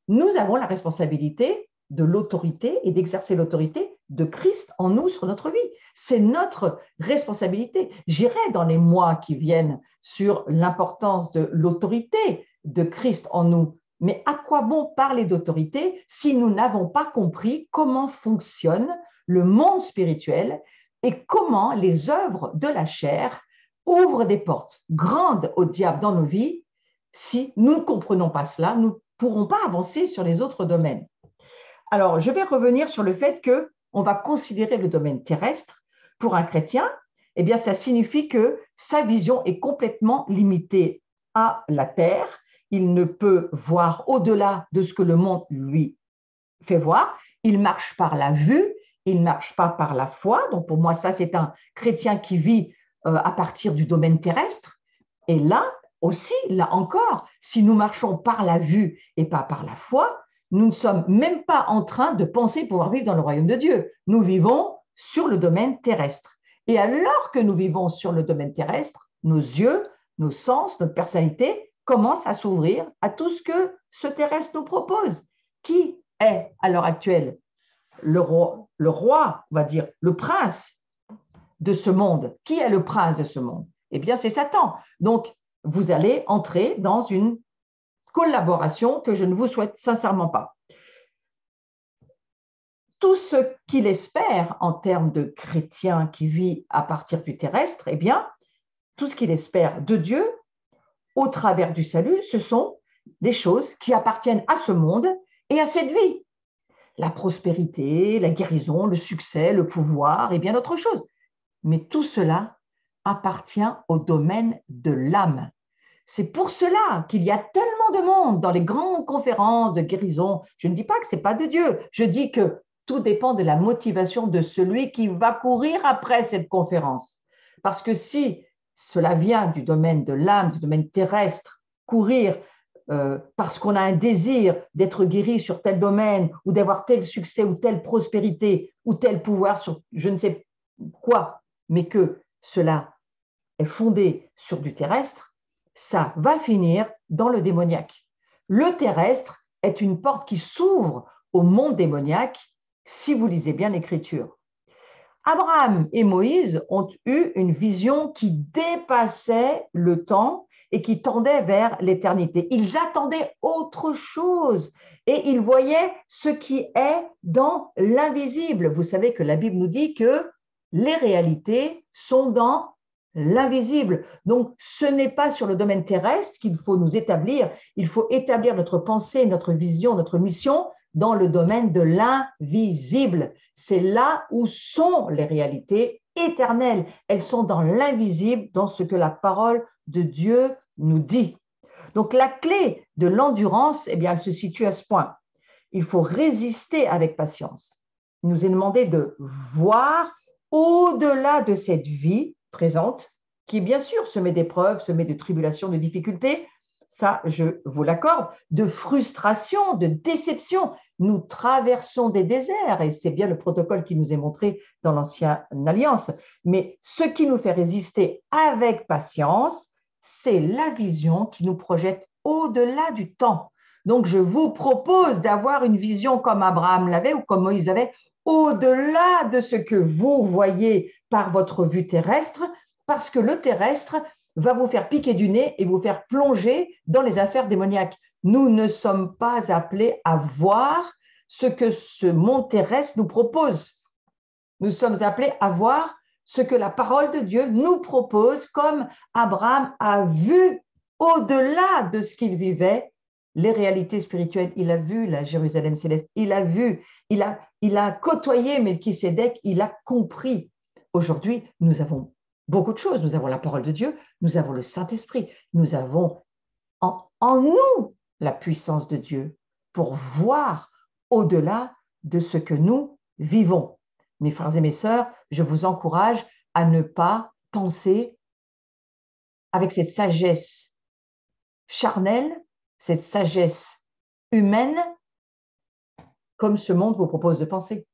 nous avons la responsabilité de l'autorité et d'exercer l'autorité de Christ en nous sur notre vie. C'est notre responsabilité. J'irai dans les mois qui viennent sur l'importance de l'autorité de Christ en nous. Mais à quoi bon parler d'autorité si nous n'avons pas compris comment fonctionne le monde spirituel et comment les œuvres de la chair ouvrent des portes grandes au diable dans nos vies? Si nous ne comprenons pas cela, nous ne pourrons pas avancer sur les autres domaines. Alors, je vais revenir sur le fait qu'on va considérer le domaine terrestre pour un chrétien. Eh bien, ça signifie que sa vision est complètement limitée à la terre. Il ne peut voir au-delà de ce que le monde lui fait voir. Il marche par la vue, il ne marche pas par la foi. Donc, pour moi, ça, c'est un chrétien qui vit à partir du domaine terrestre. Et là aussi, là encore, si nous marchons par la vue et pas par la foi, nous ne sommes même pas en train de penser pouvoir vivre dans le royaume de Dieu. Nous vivons sur le domaine terrestre. Et alors que nous vivons sur le domaine terrestre, nos yeux, nos sens, notre personnalité commencent à s'ouvrir à tout ce que ce terrestre nous propose. Qui est à l'heure actuelle le roi, on va dire, le prince de ce monde? Qui est le prince de ce monde? Eh bien, c'est Satan. Donc, vous allez entrer dans une collaboration que je ne vous souhaite sincèrement pas. Tout ce qu'il espère en termes de chrétien qui vit à partir du terrestre, eh bien, tout ce qu'il espère de Dieu au travers du salut, ce sont des choses qui appartiennent à ce monde et à cette vie. La prospérité, la guérison, le succès, le pouvoir et bien d'autres choses. Mais tout cela appartient au domaine de l'âme. C'est pour cela qu'il y a tellement de monde dans les grandes conférences de guérison. Je ne dis pas que ce n'est pas de Dieu. Je dis que tout dépend de la motivation de celui qui va courir après cette conférence. Parce que si cela vient du domaine de l'âme, du domaine terrestre, courir parce qu'on a un désir d'être guéri sur tel domaine ou d'avoir tel succès ou telle prospérité ou tel pouvoir sur je ne sais quoi, mais que cela est fondé sur du terrestre, ça va finir dans le démoniaque. Le terrestre est une porte qui s'ouvre au monde démoniaque si vous lisez bien l'Écriture. Abraham et Moïse ont eu une vision qui dépassait le temps et qui tendait vers l'éternité. Ils attendaient autre chose et ils voyaient ce qui est dans l'invisible. Vous savez que la Bible nous dit que les réalités sont dans l'invisible. Donc, ce n'est pas sur le domaine terrestre qu'il faut nous établir. Il faut établir notre pensée, notre vision, notre mission dans le domaine de l'invisible. C'est là où sont les réalités éternelles. Elles sont dans l'invisible, dans ce que la parole de Dieu nous dit. Donc, la clé de l'endurance, eh bien, elle se situe à ce point. Il faut résister avec patience. Il nous est demandé de voir au-delà de cette vie présente, qui bien sûr se met d'épreuves, se met de tribulations, de difficultés, ça je vous l'accorde, de frustration, de déception. Nous traversons des déserts et c'est bien le protocole qui nous est montré dans l'Ancienne Alliance. Mais ce qui nous fait résister avec patience, c'est la vision qui nous projette au-delà du temps. Donc je vous propose d'avoir une vision comme Abraham l'avait ou comme Moïse l'avait, au-delà de ce que vous voyez par votre vue terrestre, parce que le terrestre va vous faire piquer du nez et vous faire plonger dans les affaires démoniaques. Nous ne sommes pas appelés à voir ce que ce monde terrestre nous propose. Nous sommes appelés à voir ce que la parole de Dieu nous propose, comme Abraham a vu au-delà de ce qu'il vivait, les réalités spirituelles. Il a vu la Jérusalem céleste, il a vu, il a côtoyé Melchisédek, il a compris. Aujourd'hui, nous avons beaucoup de choses. Nous avons la parole de Dieu, nous avons le Saint-Esprit, nous avons en nous la puissance de Dieu pour voir au-delà de ce que nous vivons. Mes frères et mes sœurs, je vous encourage à ne pas penser avec cette sagesse charnelle, cette sagesse humaine, comme ce monde vous propose de penser.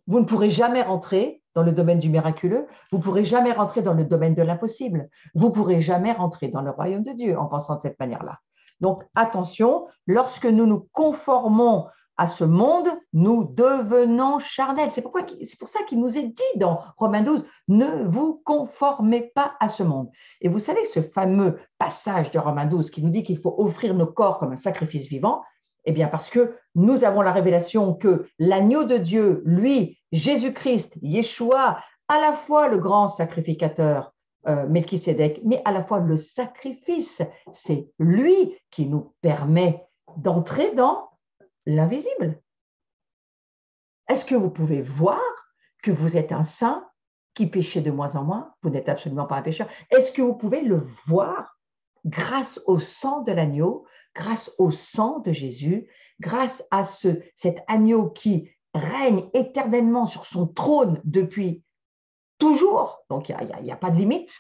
Vous ne pourrez jamais rentrer dans le domaine du miraculeux, vous ne pourrez jamais rentrer dans le domaine de l'impossible, vous ne pourrez jamais rentrer dans le royaume de Dieu en pensant de cette manière-là. Donc attention, lorsque nous nous conformons à ce monde, nous devenons charnels. C'est pour ça qu'il nous est dit dans Romains 12, ne vous conformez pas à ce monde. Et vous savez, ce fameux passage de Romains 12 qui nous dit qu'il faut offrir nos corps comme un sacrifice vivant, eh bien parce que nous avons la révélation que l'agneau de Dieu, lui, Jésus-Christ, Yeshua, à la fois le grand sacrificateur, Melchisédek, mais à la fois le sacrifice, c'est lui qui nous permet d'entrer dans l'invisible. Est-ce que vous pouvez voir que vous êtes un saint qui péchez de moins en moins? Vous n'êtes absolument pas un pécheur. Est-ce que vous pouvez le voir grâce au sang de l'agneau, grâce au sang de Jésus, grâce à cet agneau qui règne éternellement sur son trône depuis toujours, donc il n'y a pas de limite.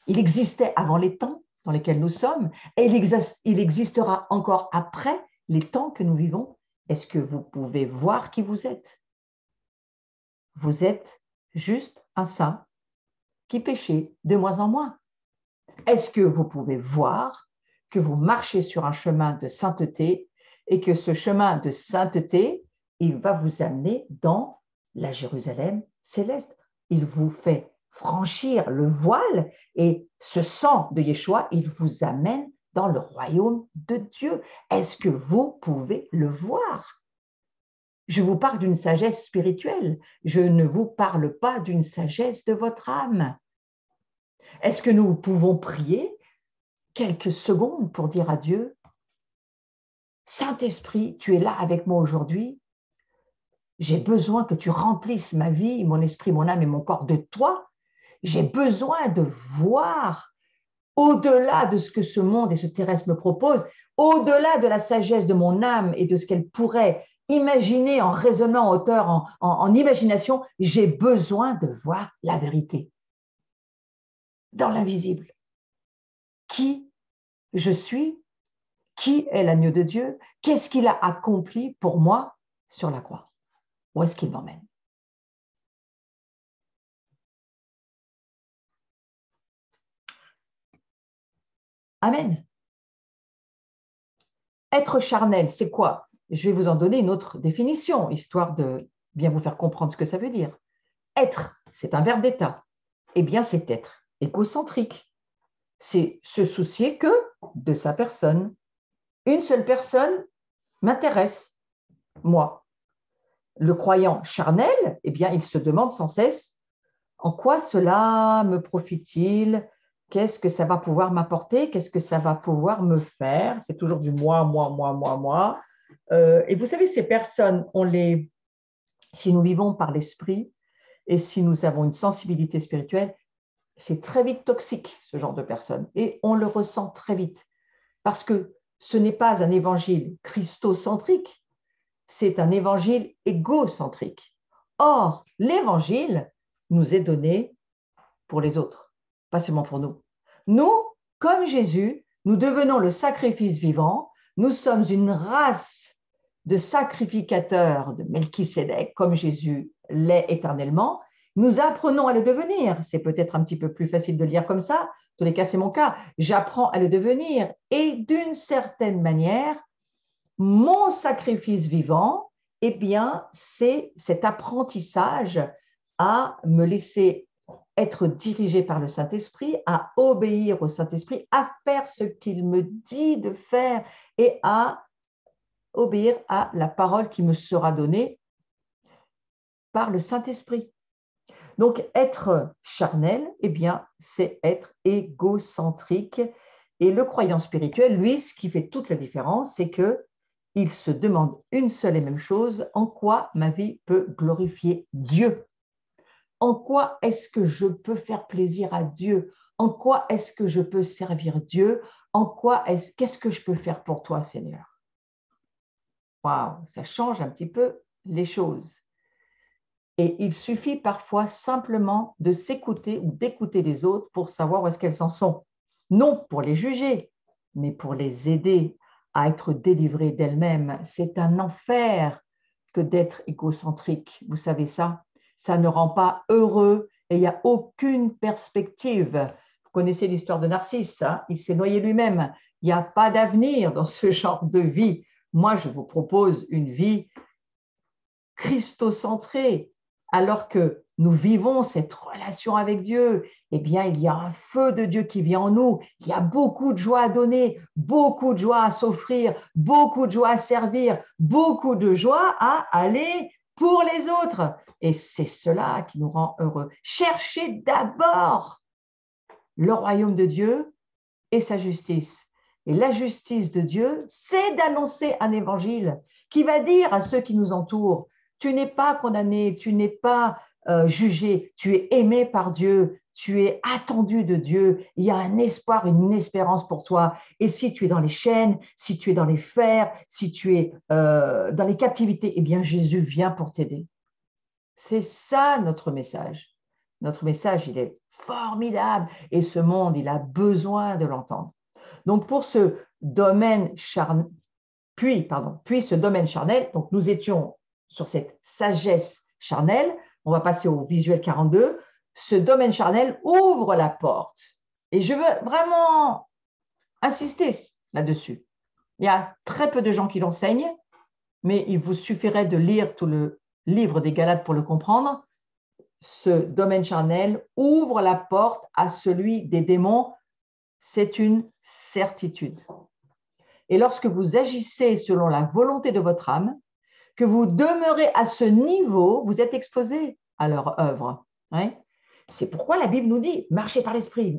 Il existait avant les temps dans lesquels nous sommes et il existera encore après les temps que nous vivons. Est-ce que vous pouvez voir qui vous êtes? vous êtes juste un saint qui péchez de moins en moins? Est-ce que vous pouvez voir que vous marchez sur un chemin de sainteté et que ce chemin de sainteté, il va vous amener dans la Jérusalem céleste? Il vous fait franchir le voile et ce sang de Yeshua, il vous amène dans le royaume de Dieu. Est-ce que vous pouvez le voir? Je vous parle d'une sagesse spirituelle. Je ne vous parle pas d'une sagesse de votre âme. Est-ce que nous pouvons prier quelques secondes pour dire à Dieu, Saint-Esprit, tu es là avec moi aujourd'hui. J'ai besoin que tu remplisses ma vie, mon esprit, mon âme et mon corps de toi. J'ai besoin de voir au-delà de ce que ce monde et ce terrestre me proposent, au-delà de la sagesse de mon âme et de ce qu'elle pourrait imaginer en raisonnant en hauteur, en imagination, j'ai besoin de voir la vérité dans l'invisible. Qui je suis? Qui est l'agneau de Dieu? Qu'est-ce qu'il a accompli pour moi sur la croix? Où est-ce qu'il m'emmène? Amen. Être charnel, c'est quoi? Je vais vous en donner une autre définition, histoire de bien vous faire comprendre ce que ça veut dire. Être, c'est un verbe d'état. Eh bien, c'est être égocentrique. C'est se soucier que de sa personne. Une seule personne m'intéresse, moi. Le croyant charnel, eh bien, il se demande sans cesse en quoi cela me profite-t-il? Qu'est-ce que ça va pouvoir m'apporter? Qu'est-ce que ça va pouvoir me faire? C'est toujours du moi, moi, moi, moi, moi. Et vous savez, ces personnes, si nous vivons par l'esprit et si nous avons une sensibilité spirituelle, c'est très vite toxique, ce genre de personnes. Et on le ressent très vite. Parce que ce n'est pas un évangile christocentrique, c'est un évangile égocentrique. Or, l'évangile nous est donné pour les autres, pas seulement pour nous. Nous, comme Jésus, nous devenons le sacrifice vivant. Nous sommes une race de sacrificateurs de Melchisédek, comme Jésus l'est éternellement. Nous apprenons à le devenir. C'est peut-être un petit peu plus facile de le lire comme ça. En tous les cas, c'est mon cas. J'apprends à le devenir. Et d'une certaine manière, mon sacrifice vivant, eh bien, c'est cet apprentissage à me laisser être dirigé par le Saint-Esprit, à obéir au Saint-Esprit, à faire ce qu'il me dit de faire et à obéir à la parole qui me sera donnée par le Saint-Esprit. Donc, être charnel, eh bien, c'est être égocentrique. Et le croyant spirituel, lui, ce qui fait toute la différence, c'est qu'il se demande une seule et même chose, en quoi ma vie peut glorifier Dieu? En quoi est-ce que je peux faire plaisir à Dieu? En quoi est-ce que je peux servir Dieu? Qu'est-ce que je peux faire pour toi, Seigneur? Waouh, ça change un petit peu les choses. Et il suffit parfois simplement de s'écouter ou d'écouter les autres pour savoir où est-ce qu'elles en sont. Non pour les juger, mais pour les aider à être délivrées d'elles-mêmes. C'est un enfer que d'être égocentrique. Vous savez ça? Ça ne rend pas heureux et il n'y a aucune perspective. Vous connaissez l'histoire de Narcisse, hein? Il s'est noyé lui-même. Il n'y a pas d'avenir dans ce genre de vie. Moi, je vous propose une vie christocentrée. Alors que nous vivons cette relation avec Dieu, eh bien, il y a un feu de Dieu qui vit en nous. Il y a beaucoup de joie à donner, beaucoup de joie à s'offrir, beaucoup de joie à servir, beaucoup de joie à aller pour les autres. Et c'est cela qui nous rend heureux. Cherchez d'abord le royaume de Dieu et sa justice. Et la justice de Dieu, c'est d'annoncer un évangile qui va dire à ceux qui nous entourent, tu n'es pas condamné, tu n'es pas jugé, tu es aimé par Dieu, tu es attendu de Dieu, il y a un espoir, une espérance pour toi. Et si tu es dans les chaînes, si tu es dans les fers, si tu es dans les captivités, eh bien Jésus vient pour t'aider. C'est ça notre message. Notre message, il est formidable et ce monde, il a besoin de l'entendre. Donc pour ce domaine charnel, puis ce domaine charnel, donc nous étions sur cette sagesse charnelle. on va passer au visuel 42, ce domaine charnel ouvre la porte. Et je veux vraiment insister là-dessus. Il y a très peu de gens qui l'enseignent, mais il vous suffirait de lire tout le livre des Galates pour le comprendre. Ce domaine charnel ouvre la porte à celui des démons. C'est une certitude. Et lorsque vous agissez selon la volonté de votre âme, que vous demeurez à ce niveau, vous êtes exposé à leur œuvre. Hein? C'est pourquoi la Bible nous dit, marchez par l'esprit,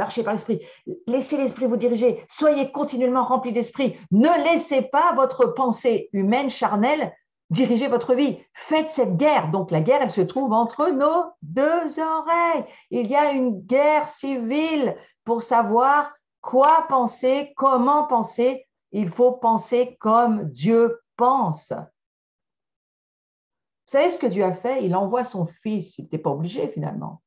laissez l'esprit vous diriger, soyez continuellement remplis d'esprit, ne laissez pas votre pensée humaine, charnelle, diriger votre vie. Faites cette guerre. Donc la guerre, elle se trouve entre nos deux oreilles. Il y a une guerre civile pour savoir quoi penser, comment penser. Il faut penser comme Dieu pense. Vous savez ce que Dieu a fait? Il envoie son fils. Il n'était pas obligé finalement.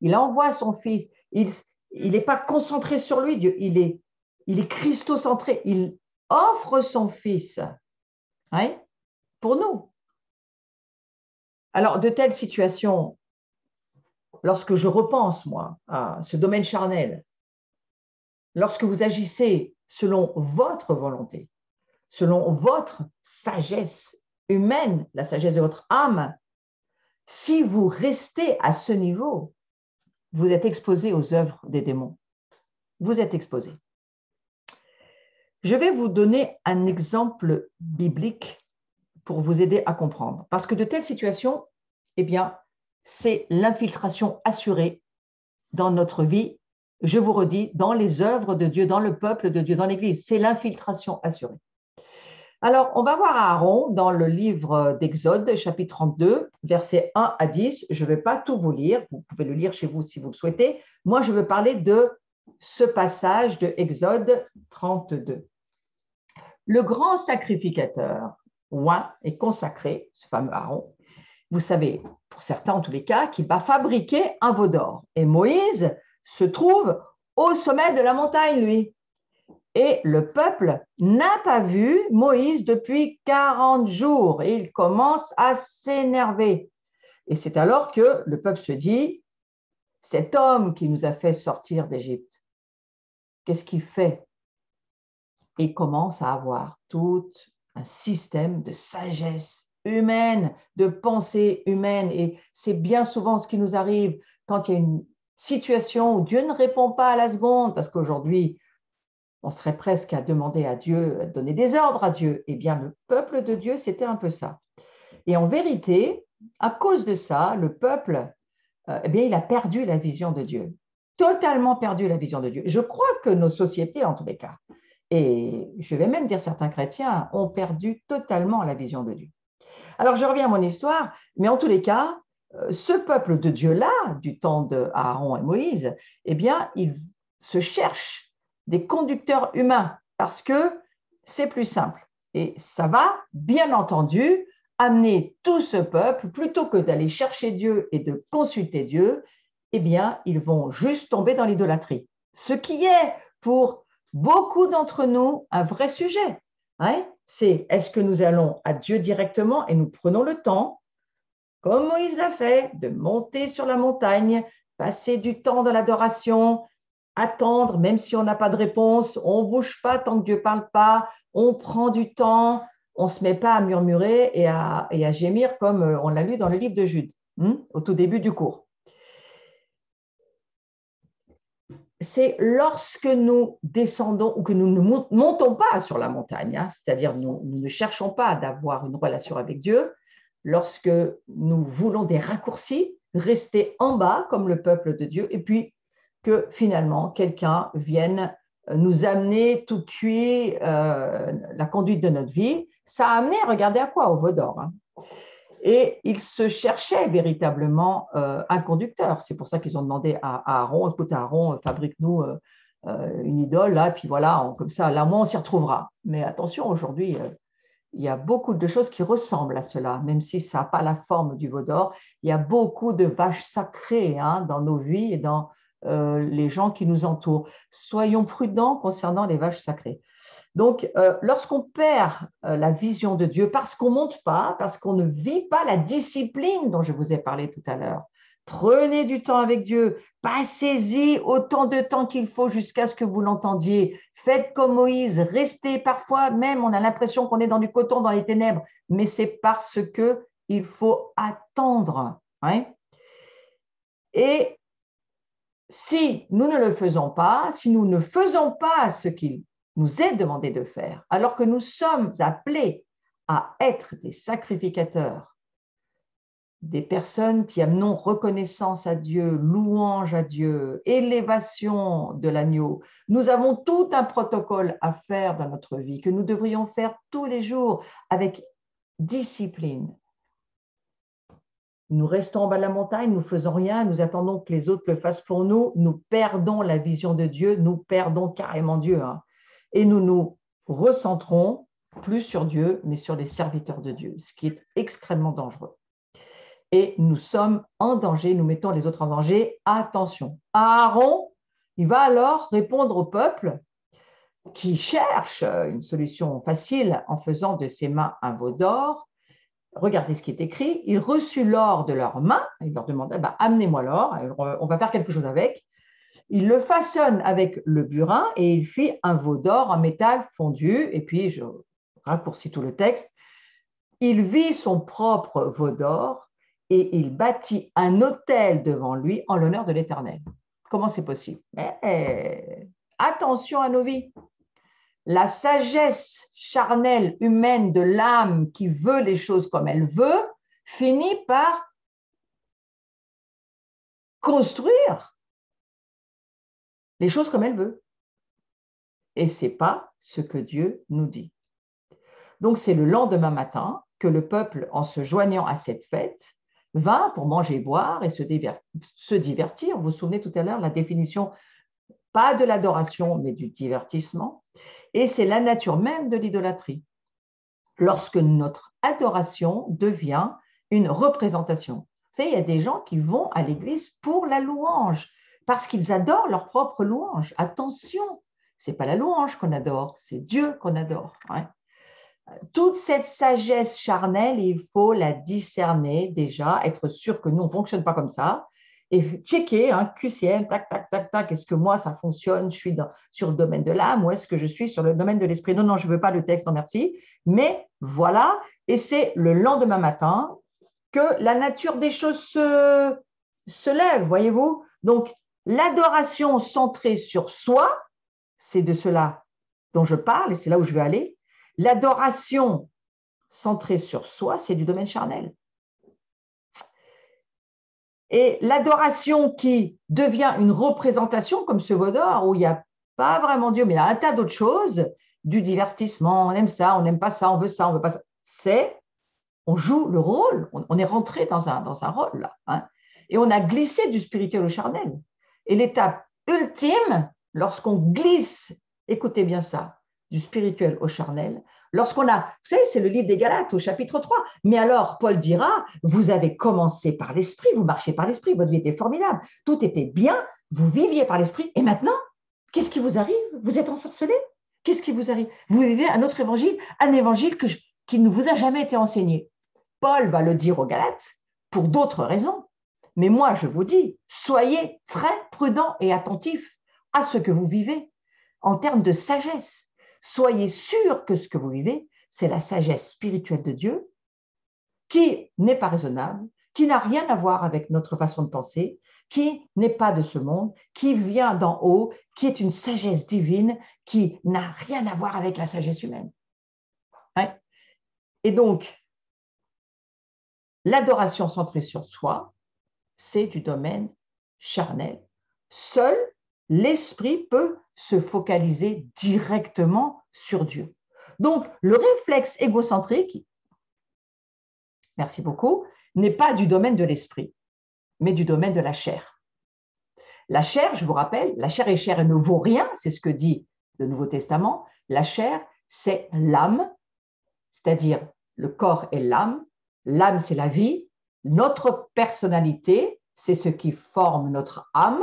Il envoie son fils. Il n'est pas concentré sur lui, Dieu. Il est christocentré. Il offre son fils pour nous. Alors, de telles situations, lorsque je repense, moi, à ce domaine charnel, lorsque vous agissez selon votre volonté, selon votre sagesse humaine, la sagesse de votre âme, si vous restez à ce niveau, vous êtes exposé aux œuvres des démons. Vous êtes exposé. Je vais vous donner un exemple biblique pour vous aider à comprendre. Parce que de telles situations, eh bien, c'est l'infiltration assurée dans notre vie. Je vous redis, dans les œuvres de Dieu, dans le peuple de Dieu, dans l'Église, c'est l'infiltration assurée. Alors, on va voir Aaron dans le livre d'Exode, chapitre 32, versets 1 à 10. Je ne vais pas tout vous lire, vous pouvez le lire chez vous si vous le souhaitez. Moi, je veux parler de ce passage de Exode 32. Le grand sacrificateur, oint et consacré, ce fameux Aaron, vous savez, pour certains en tous les cas, qu'il va fabriquer un veau d'or. Et Moïse se trouve au sommet de la montagne, lui. Et le peuple n'a pas vu Moïse depuis 40 jours et il commence à s'énerver. Et c'est alors que le peuple se dit, cet homme qui nous a fait sortir d'Égypte, qu'est-ce qu'il fait? Et il commence à avoir tout un système de sagesse humaine, de pensée humaine. Et c'est bien souvent ce qui nous arrive quand il y a une situation où Dieu ne répond pas à la seconde, parce qu'aujourd'hui, on serait presque à demander à Dieu, à donner des ordres à Dieu. Eh bien, le peuple de Dieu, c'était un peu ça. Et en vérité, à cause de ça, le peuple, eh bien, il a perdu la vision de Dieu. Totalement perdu la vision de Dieu. Je crois que nos sociétés, en tous les cas, et je vais même dire certains chrétiens, ont perdu totalement la vision de Dieu. Alors, je reviens à mon histoire, mais en tous les cas, ce peuple de Dieu-là, du temps d'Aaron et Moïse, eh bien, il se cherche des conducteurs humains parce que c'est plus simple. Et ça va, bien entendu, amener tout ce peuple, plutôt que d'aller chercher Dieu et de consulter Dieu, eh bien, ils vont juste tomber dans l'idolâtrie. Ce qui est, pour beaucoup d'entre nous, un vrai sujet. C'est est-ce que nous allons à Dieu directement et nous prenons le temps, comme Moïse l'a fait, de monter sur la montagne, passer du temps dans l'adoration, attendre, même si on n'a pas de réponse, on ne bouge pas tant que Dieu ne parle pas, on prend du temps, on ne se met pas à murmurer et à gémir comme on l'a lu dans le livre de Jude, au tout début du cours. C'est lorsque nous descendons ou que nous ne montons pas sur la montagne, c'est-à-dire nous ne cherchons pas d'avoir une relation avec Dieu, lorsque nous voulons des raccourcis, rester en bas comme le peuple de Dieu, et puis que finalement quelqu'un vienne nous amener tout cuit la conduite de notre vie. Ça a amené, regardez à quoi, au veau d'or. Et ils se cherchaient véritablement un conducteur. C'est pour ça qu'ils ont demandé à Aaron, écoute Aaron, fabrique-nous une idole, là, puis voilà, comme ça, là, moi, on s'y retrouvera. Mais attention, aujourd'hui, il y a beaucoup de choses qui ressemblent à cela, même si ça n'a pas la forme du veau d'or. Il y a beaucoup de vaches sacrées dans nos vies et dans les gens qui nous entourent. Soyons prudents concernant les vaches sacrées. Donc, lorsqu'on perd la vision de Dieu, parce qu'on ne monte pas, parce qu'on ne vit pas la discipline dont je vous ai parlé tout à l'heure, prenez du temps avec Dieu, passez-y autant de temps qu'il faut jusqu'à ce que vous l'entendiez. Faites comme Moïse, restez parfois même, on a l'impression qu'on est dans du coton, dans les ténèbres, mais c'est parce qu'il faut attendre. Hein? Et si nous ne le faisons pas, si nous ne faisons pas ce qu'il nous est demandé de faire, alors que nous sommes appelés à être des sacrificateurs, des personnes qui amenons reconnaissance à Dieu, louange à Dieu, élévation de l'agneau, nous avons tout un protocole à faire dans notre vie que nous devrions faire tous les jours avec discipline. Nous restons en bas de la montagne, nous ne faisons rien, nous attendons que les autres le fassent pour nous, nous perdons la vision de Dieu, nous perdons carrément Dieu. Hein. Et nous nous recentrons plus sur Dieu, mais sur les serviteurs de Dieu, ce qui est extrêmement dangereux. Et nous sommes en danger, nous mettons les autres en danger. Attention, Aaron, il va alors répondre au peuple qui cherche une solution facile en faisant de ses mains un veau d'or. Regardez ce qui est écrit, il reçut l'or de leurs mains, il leur demandait, amenez-moi l'or, on va faire quelque chose avec. Il le façonne avec le burin et il fit un veau d'or en métal fondu, et puis je raccourcis tout le texte, il vit son propre veau d'or et il bâtit un autel devant lui en l'honneur de l'Éternel. Comment c'est possible? Mais, attention à nos vies. La sagesse charnelle humaine de l'âme qui veut les choses comme elle veut finit par construire les choses comme elle veut. Et ce n'est pas ce que Dieu nous dit. Donc, c'est le lendemain matin que le peuple, en se joignant à cette fête, vint pour manger et boire et se divertir. Vous vous souvenez tout à l'heure, la définition, pas de l'adoration, mais du divertissement. Et c'est la nature même de l'idolâtrie. Lorsque notre adoration devient une représentation. Vous savez, il y a des gens qui vont à l'église pour la louange, parce qu'ils adorent leur propre louange. Attention, ce n'est pas la louange qu'on adore, c'est Dieu qu'on adore. Hein. Toute cette sagesse charnelle, il faut la discerner déjà, être sûr que nous, on ne fonctionne pas comme ça, et checker, hein, QCM, tac, tac, tac, tac, est-ce que moi, ça fonctionne, je suis sur le domaine de l'âme ou est-ce que je suis sur le domaine de l'esprit? Non, non, je ne veux pas le texte, non, merci. Mais voilà, et c'est le lendemain matin que la nature des choses se lève, voyez-vous? Donc, l'adoration centrée sur soi, c'est de cela dont je parle et c'est là où je veux aller. L'adoration centrée sur soi, c'est du domaine charnel. Et l'adoration qui devient une représentation, comme ce veau d'or, où il n'y a pas vraiment Dieu, mais il y a un tas d'autres choses, du divertissement, on aime ça, on n'aime pas ça, on veut ça, on veut pas ça. C'est, on joue le rôle, on est rentré dans un rôle là. Hein, et on a glissé du spirituel au charnel. Et l'étape ultime, lorsqu'on glisse, écoutez bien ça, du spirituel au charnel, lorsqu'on a, vous savez, c'est le livre des Galates au chapitre 3, mais alors Paul dira, vous avez commencé par l'esprit, vous marchez par l'esprit, votre vie était formidable, tout était bien, vous viviez par l'esprit, et maintenant, qu'est-ce qui vous arrive? Vous êtes ensorcelé? Qu'est-ce qui vous arrive? Vous vivez un autre évangile, un évangile qui ne vous a jamais été enseigné. Paul va le dire aux Galates pour d'autres raisons, mais moi je vous dis, soyez très prudents et attentifs à ce que vous vivez en termes de sagesse. Soyez sûrs que ce que vous vivez, c'est la sagesse spirituelle de Dieu qui n'est pas raisonnable, qui n'a rien à voir avec notre façon de penser, qui n'est pas de ce monde, qui vient d'en haut, qui est une sagesse divine, qui n'a rien à voir avec la sagesse humaine. Hein? Et donc, l'adoration centrée sur soi, c'est du domaine charnel. Seul l'esprit peut se focaliser directement sur Dieu. Donc, le réflexe égocentrique, merci beaucoup, n'est pas du domaine de l'esprit, mais du domaine de la chair. La chair, je vous rappelle, la chair est chère et ne vaut rien, c'est ce que dit le Nouveau Testament. La chair, c'est l'âme, c'est-à-dire le corps et l'âme. L'âme, c'est la vie. Notre personnalité, c'est ce qui forme notre âme.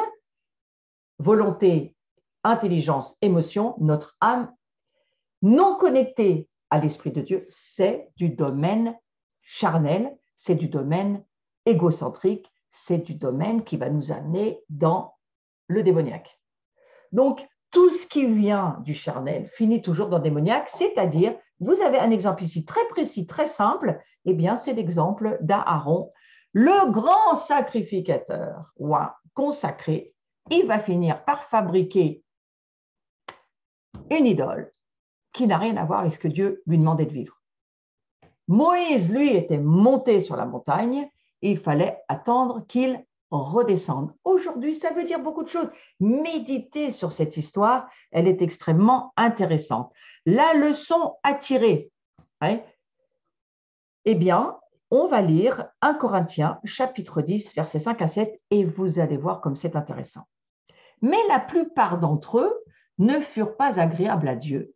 Volonté, intelligence, émotion, notre âme non connecté à l'Esprit de Dieu, c'est du domaine charnel, c'est du domaine égocentrique, c'est du domaine qui va nous amener dans le démoniaque. Donc, tout ce qui vient du charnel finit toujours dans le démoniaque, c'est-à-dire, vous avez un exemple ici très précis, très simple, eh bien, c'est l'exemple d'Aaron, le grand sacrificateur ou un consacré. Il va finir par fabriquer une idole qui n'a rien à voir avec ce que Dieu lui demandait de vivre. Moïse, lui, était monté sur la montagne et il fallait attendre qu'il redescende. Aujourd'hui, ça veut dire beaucoup de choses. Méditez sur cette histoire, elle est extrêmement intéressante. La leçon à tirer, eh bien, on va lire 1 Corinthiens, chapitre 10, versets 5 à 7, et vous allez voir comme c'est intéressant. Mais la plupart d'entre eux ne furent pas agréables à Dieu,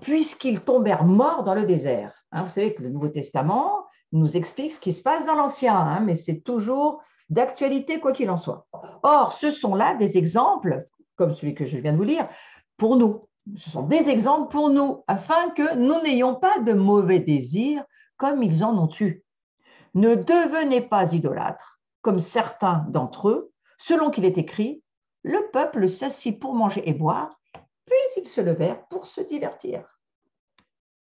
puisqu'ils tombèrent morts dans le désert. Vous savez que le Nouveau Testament nous explique ce qui se passe dans l'Ancien, mais c'est toujours d'actualité quoi qu'il en soit. Or, ce sont là des exemples, comme celui que je viens de vous lire, pour nous. Ce sont des exemples pour nous, afin que nous n'ayons pas de mauvais désirs comme ils en ont eu. Ne devenez pas idolâtres, comme certains d'entre eux, selon qu'il est écrit, le peuple s'assit pour manger et boire, puis ils se levèrent pour se divertir.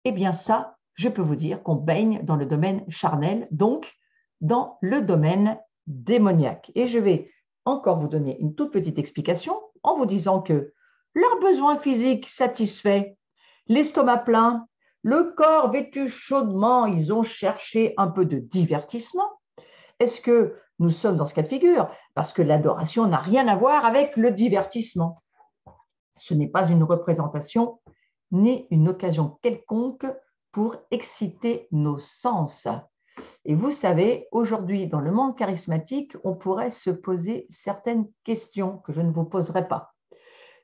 Eh bien ça, je peux vous dire qu'on baigne dans le domaine charnel, donc dans le domaine démoniaque. Et je vais encore vous donner une toute petite explication en vous disant que leurs besoins physiques satisfaits, l'estomac plein, le corps vêtu chaudement, ils ont cherché un peu de divertissement. Est-ce que nous sommes dans ce cas de figure? Parce que l'adoration n'a rien à voir avec le divertissement. Ce n'est pas une représentation ni une occasion quelconque pour exciter nos sens. Et vous savez, aujourd'hui, dans le monde charismatique, on pourrait se poser certaines questions que je ne vous poserai pas.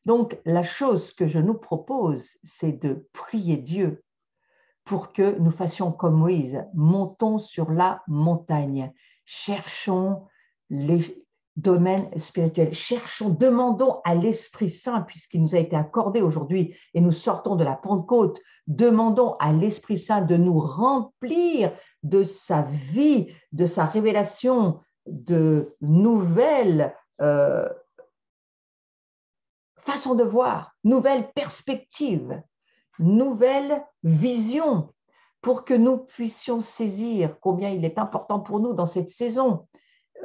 Donc, la chose que je nous propose, c'est de prier Dieu pour que nous fassions comme Moïse, montons sur la montagne, cherchons les domaines spirituels, cherchons, demandons à l'Esprit Saint, puisqu'il nous a été accordé aujourd'hui et nous sortons de la Pentecôte, demandons à l'Esprit Saint de nous remplir de sa vie, de sa révélation, de nouvelles façons de voir, nouvelles perspectives, nouvelle vision pour que nous puissions saisir combien il est important pour nous dans cette saison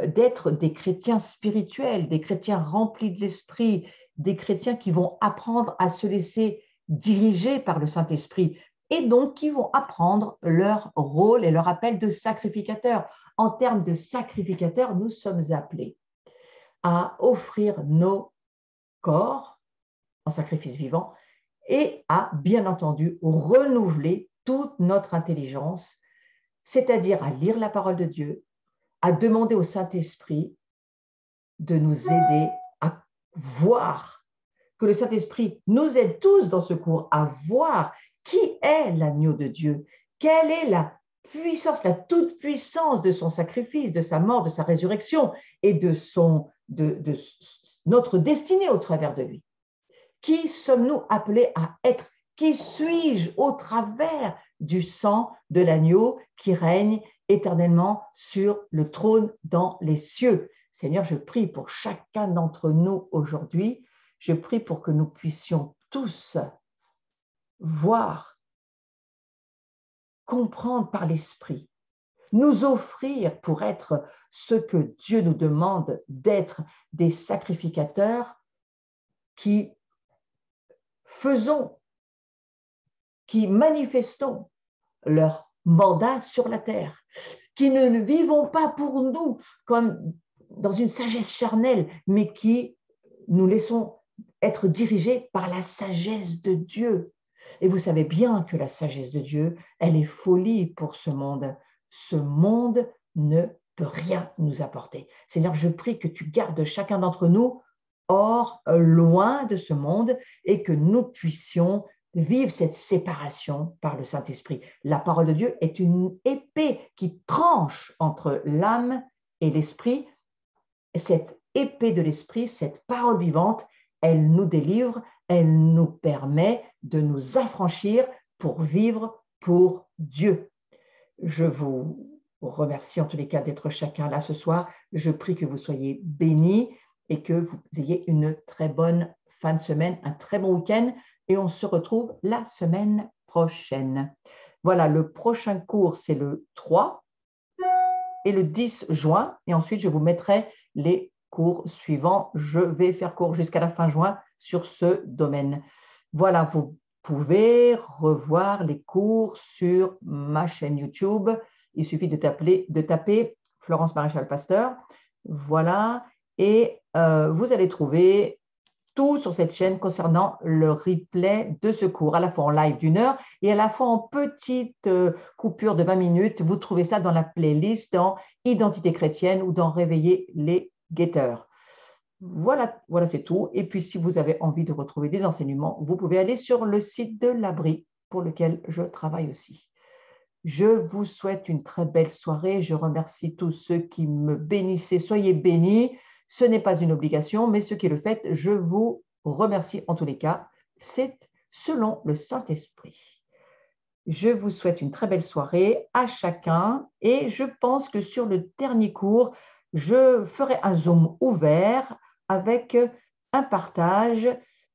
d'être des chrétiens spirituels, des chrétiens remplis de l'esprit, des chrétiens qui vont apprendre à se laisser diriger par le Saint-Esprit et donc qui vont apprendre leur rôle et leur appel de sacrificateur. En termes de sacrificateur, nous sommes appelés à offrir nos corps en sacrifice vivant et à, bien entendu, renouveler toute notre intelligence, c'est-à-dire à lire la parole de Dieu, à demander au Saint-Esprit de nous aider à voir, que le Saint-Esprit nous aide tous dans ce cours à voir qui est l'agneau de Dieu, quelle est la puissance, la toute-puissance de son sacrifice, de sa mort, de sa résurrection et de notre destinée au travers de lui. Qui sommes-nous appelés à être? Qui suis-je au travers du sang de l'agneau qui règne éternellement sur le trône dans les cieux? Seigneur, je prie pour chacun d'entre nous aujourd'hui. Je prie pour que nous puissions tous voir, comprendre par l'Esprit, nous offrir pour être ce que Dieu nous demande d'être, des sacrificateurs qui faisons, qui manifestons leur mandat sur la terre, qui ne vivons pas pour nous comme dans une sagesse charnelle, mais qui nous laissons être dirigés par la sagesse de Dieu. Et vous savez bien que la sagesse de Dieu, elle est folie pour ce monde. Ce monde ne peut rien nous apporter. Seigneur, je prie que tu gardes chacun d'entre nous hors, loin de ce monde et que nous puissions vivre cette séparation par le Saint-Esprit. La parole de Dieu est une épée qui tranche entre l'âme et l'esprit. Cette épée de l'esprit, cette parole vivante, elle nous délivre, elle nous permet de nous affranchir pour vivre pour Dieu. Je vous remercie en tous les cas d'être chacun là ce soir. Je prie que vous soyez bénis et que vous ayez une très bonne fin de semaine, un très bon week-end et on se retrouve la semaine prochaine. Voilà, le prochain cours, c'est le 3 et le 10 juin et ensuite je vous mettrai les cours suivants. Je vais faire cours jusqu'à la fin juin sur ce domaine. Voilà, vous pouvez revoir les cours sur ma chaîne YouTube. Il suffit de taper Florence Maréchal Pasteur. Voilà, et vous allez trouver tout sur cette chaîne concernant le replay de ce cours, à la fois en live d'1 heure et à la fois en petite coupure de 20 minutes. Vous trouvez ça dans la playlist dans Identité chrétienne ou dans Réveiller les guetteurs. Voilà, c'est tout. Et puis, si vous avez envie de retrouver des enseignements, vous pouvez aller sur le site de l'Abri pour lequel je travaille aussi. Je vous souhaite une très belle soirée. Je remercie tous ceux qui me bénissaient. Soyez bénis. Ce n'est pas une obligation, mais ce qui le fait, je vous remercie en tous les cas. C'est selon le Saint-Esprit. Je vous souhaite une très belle soirée à chacun et je pense que sur le dernier cours, je ferai un Zoom ouvert avec un partage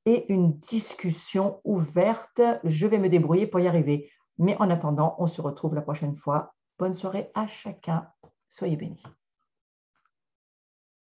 et une discussion ouverte. Je vais me débrouiller pour y arriver. Mais en attendant, on se retrouve la prochaine fois. Bonne soirée à chacun. Soyez bénis.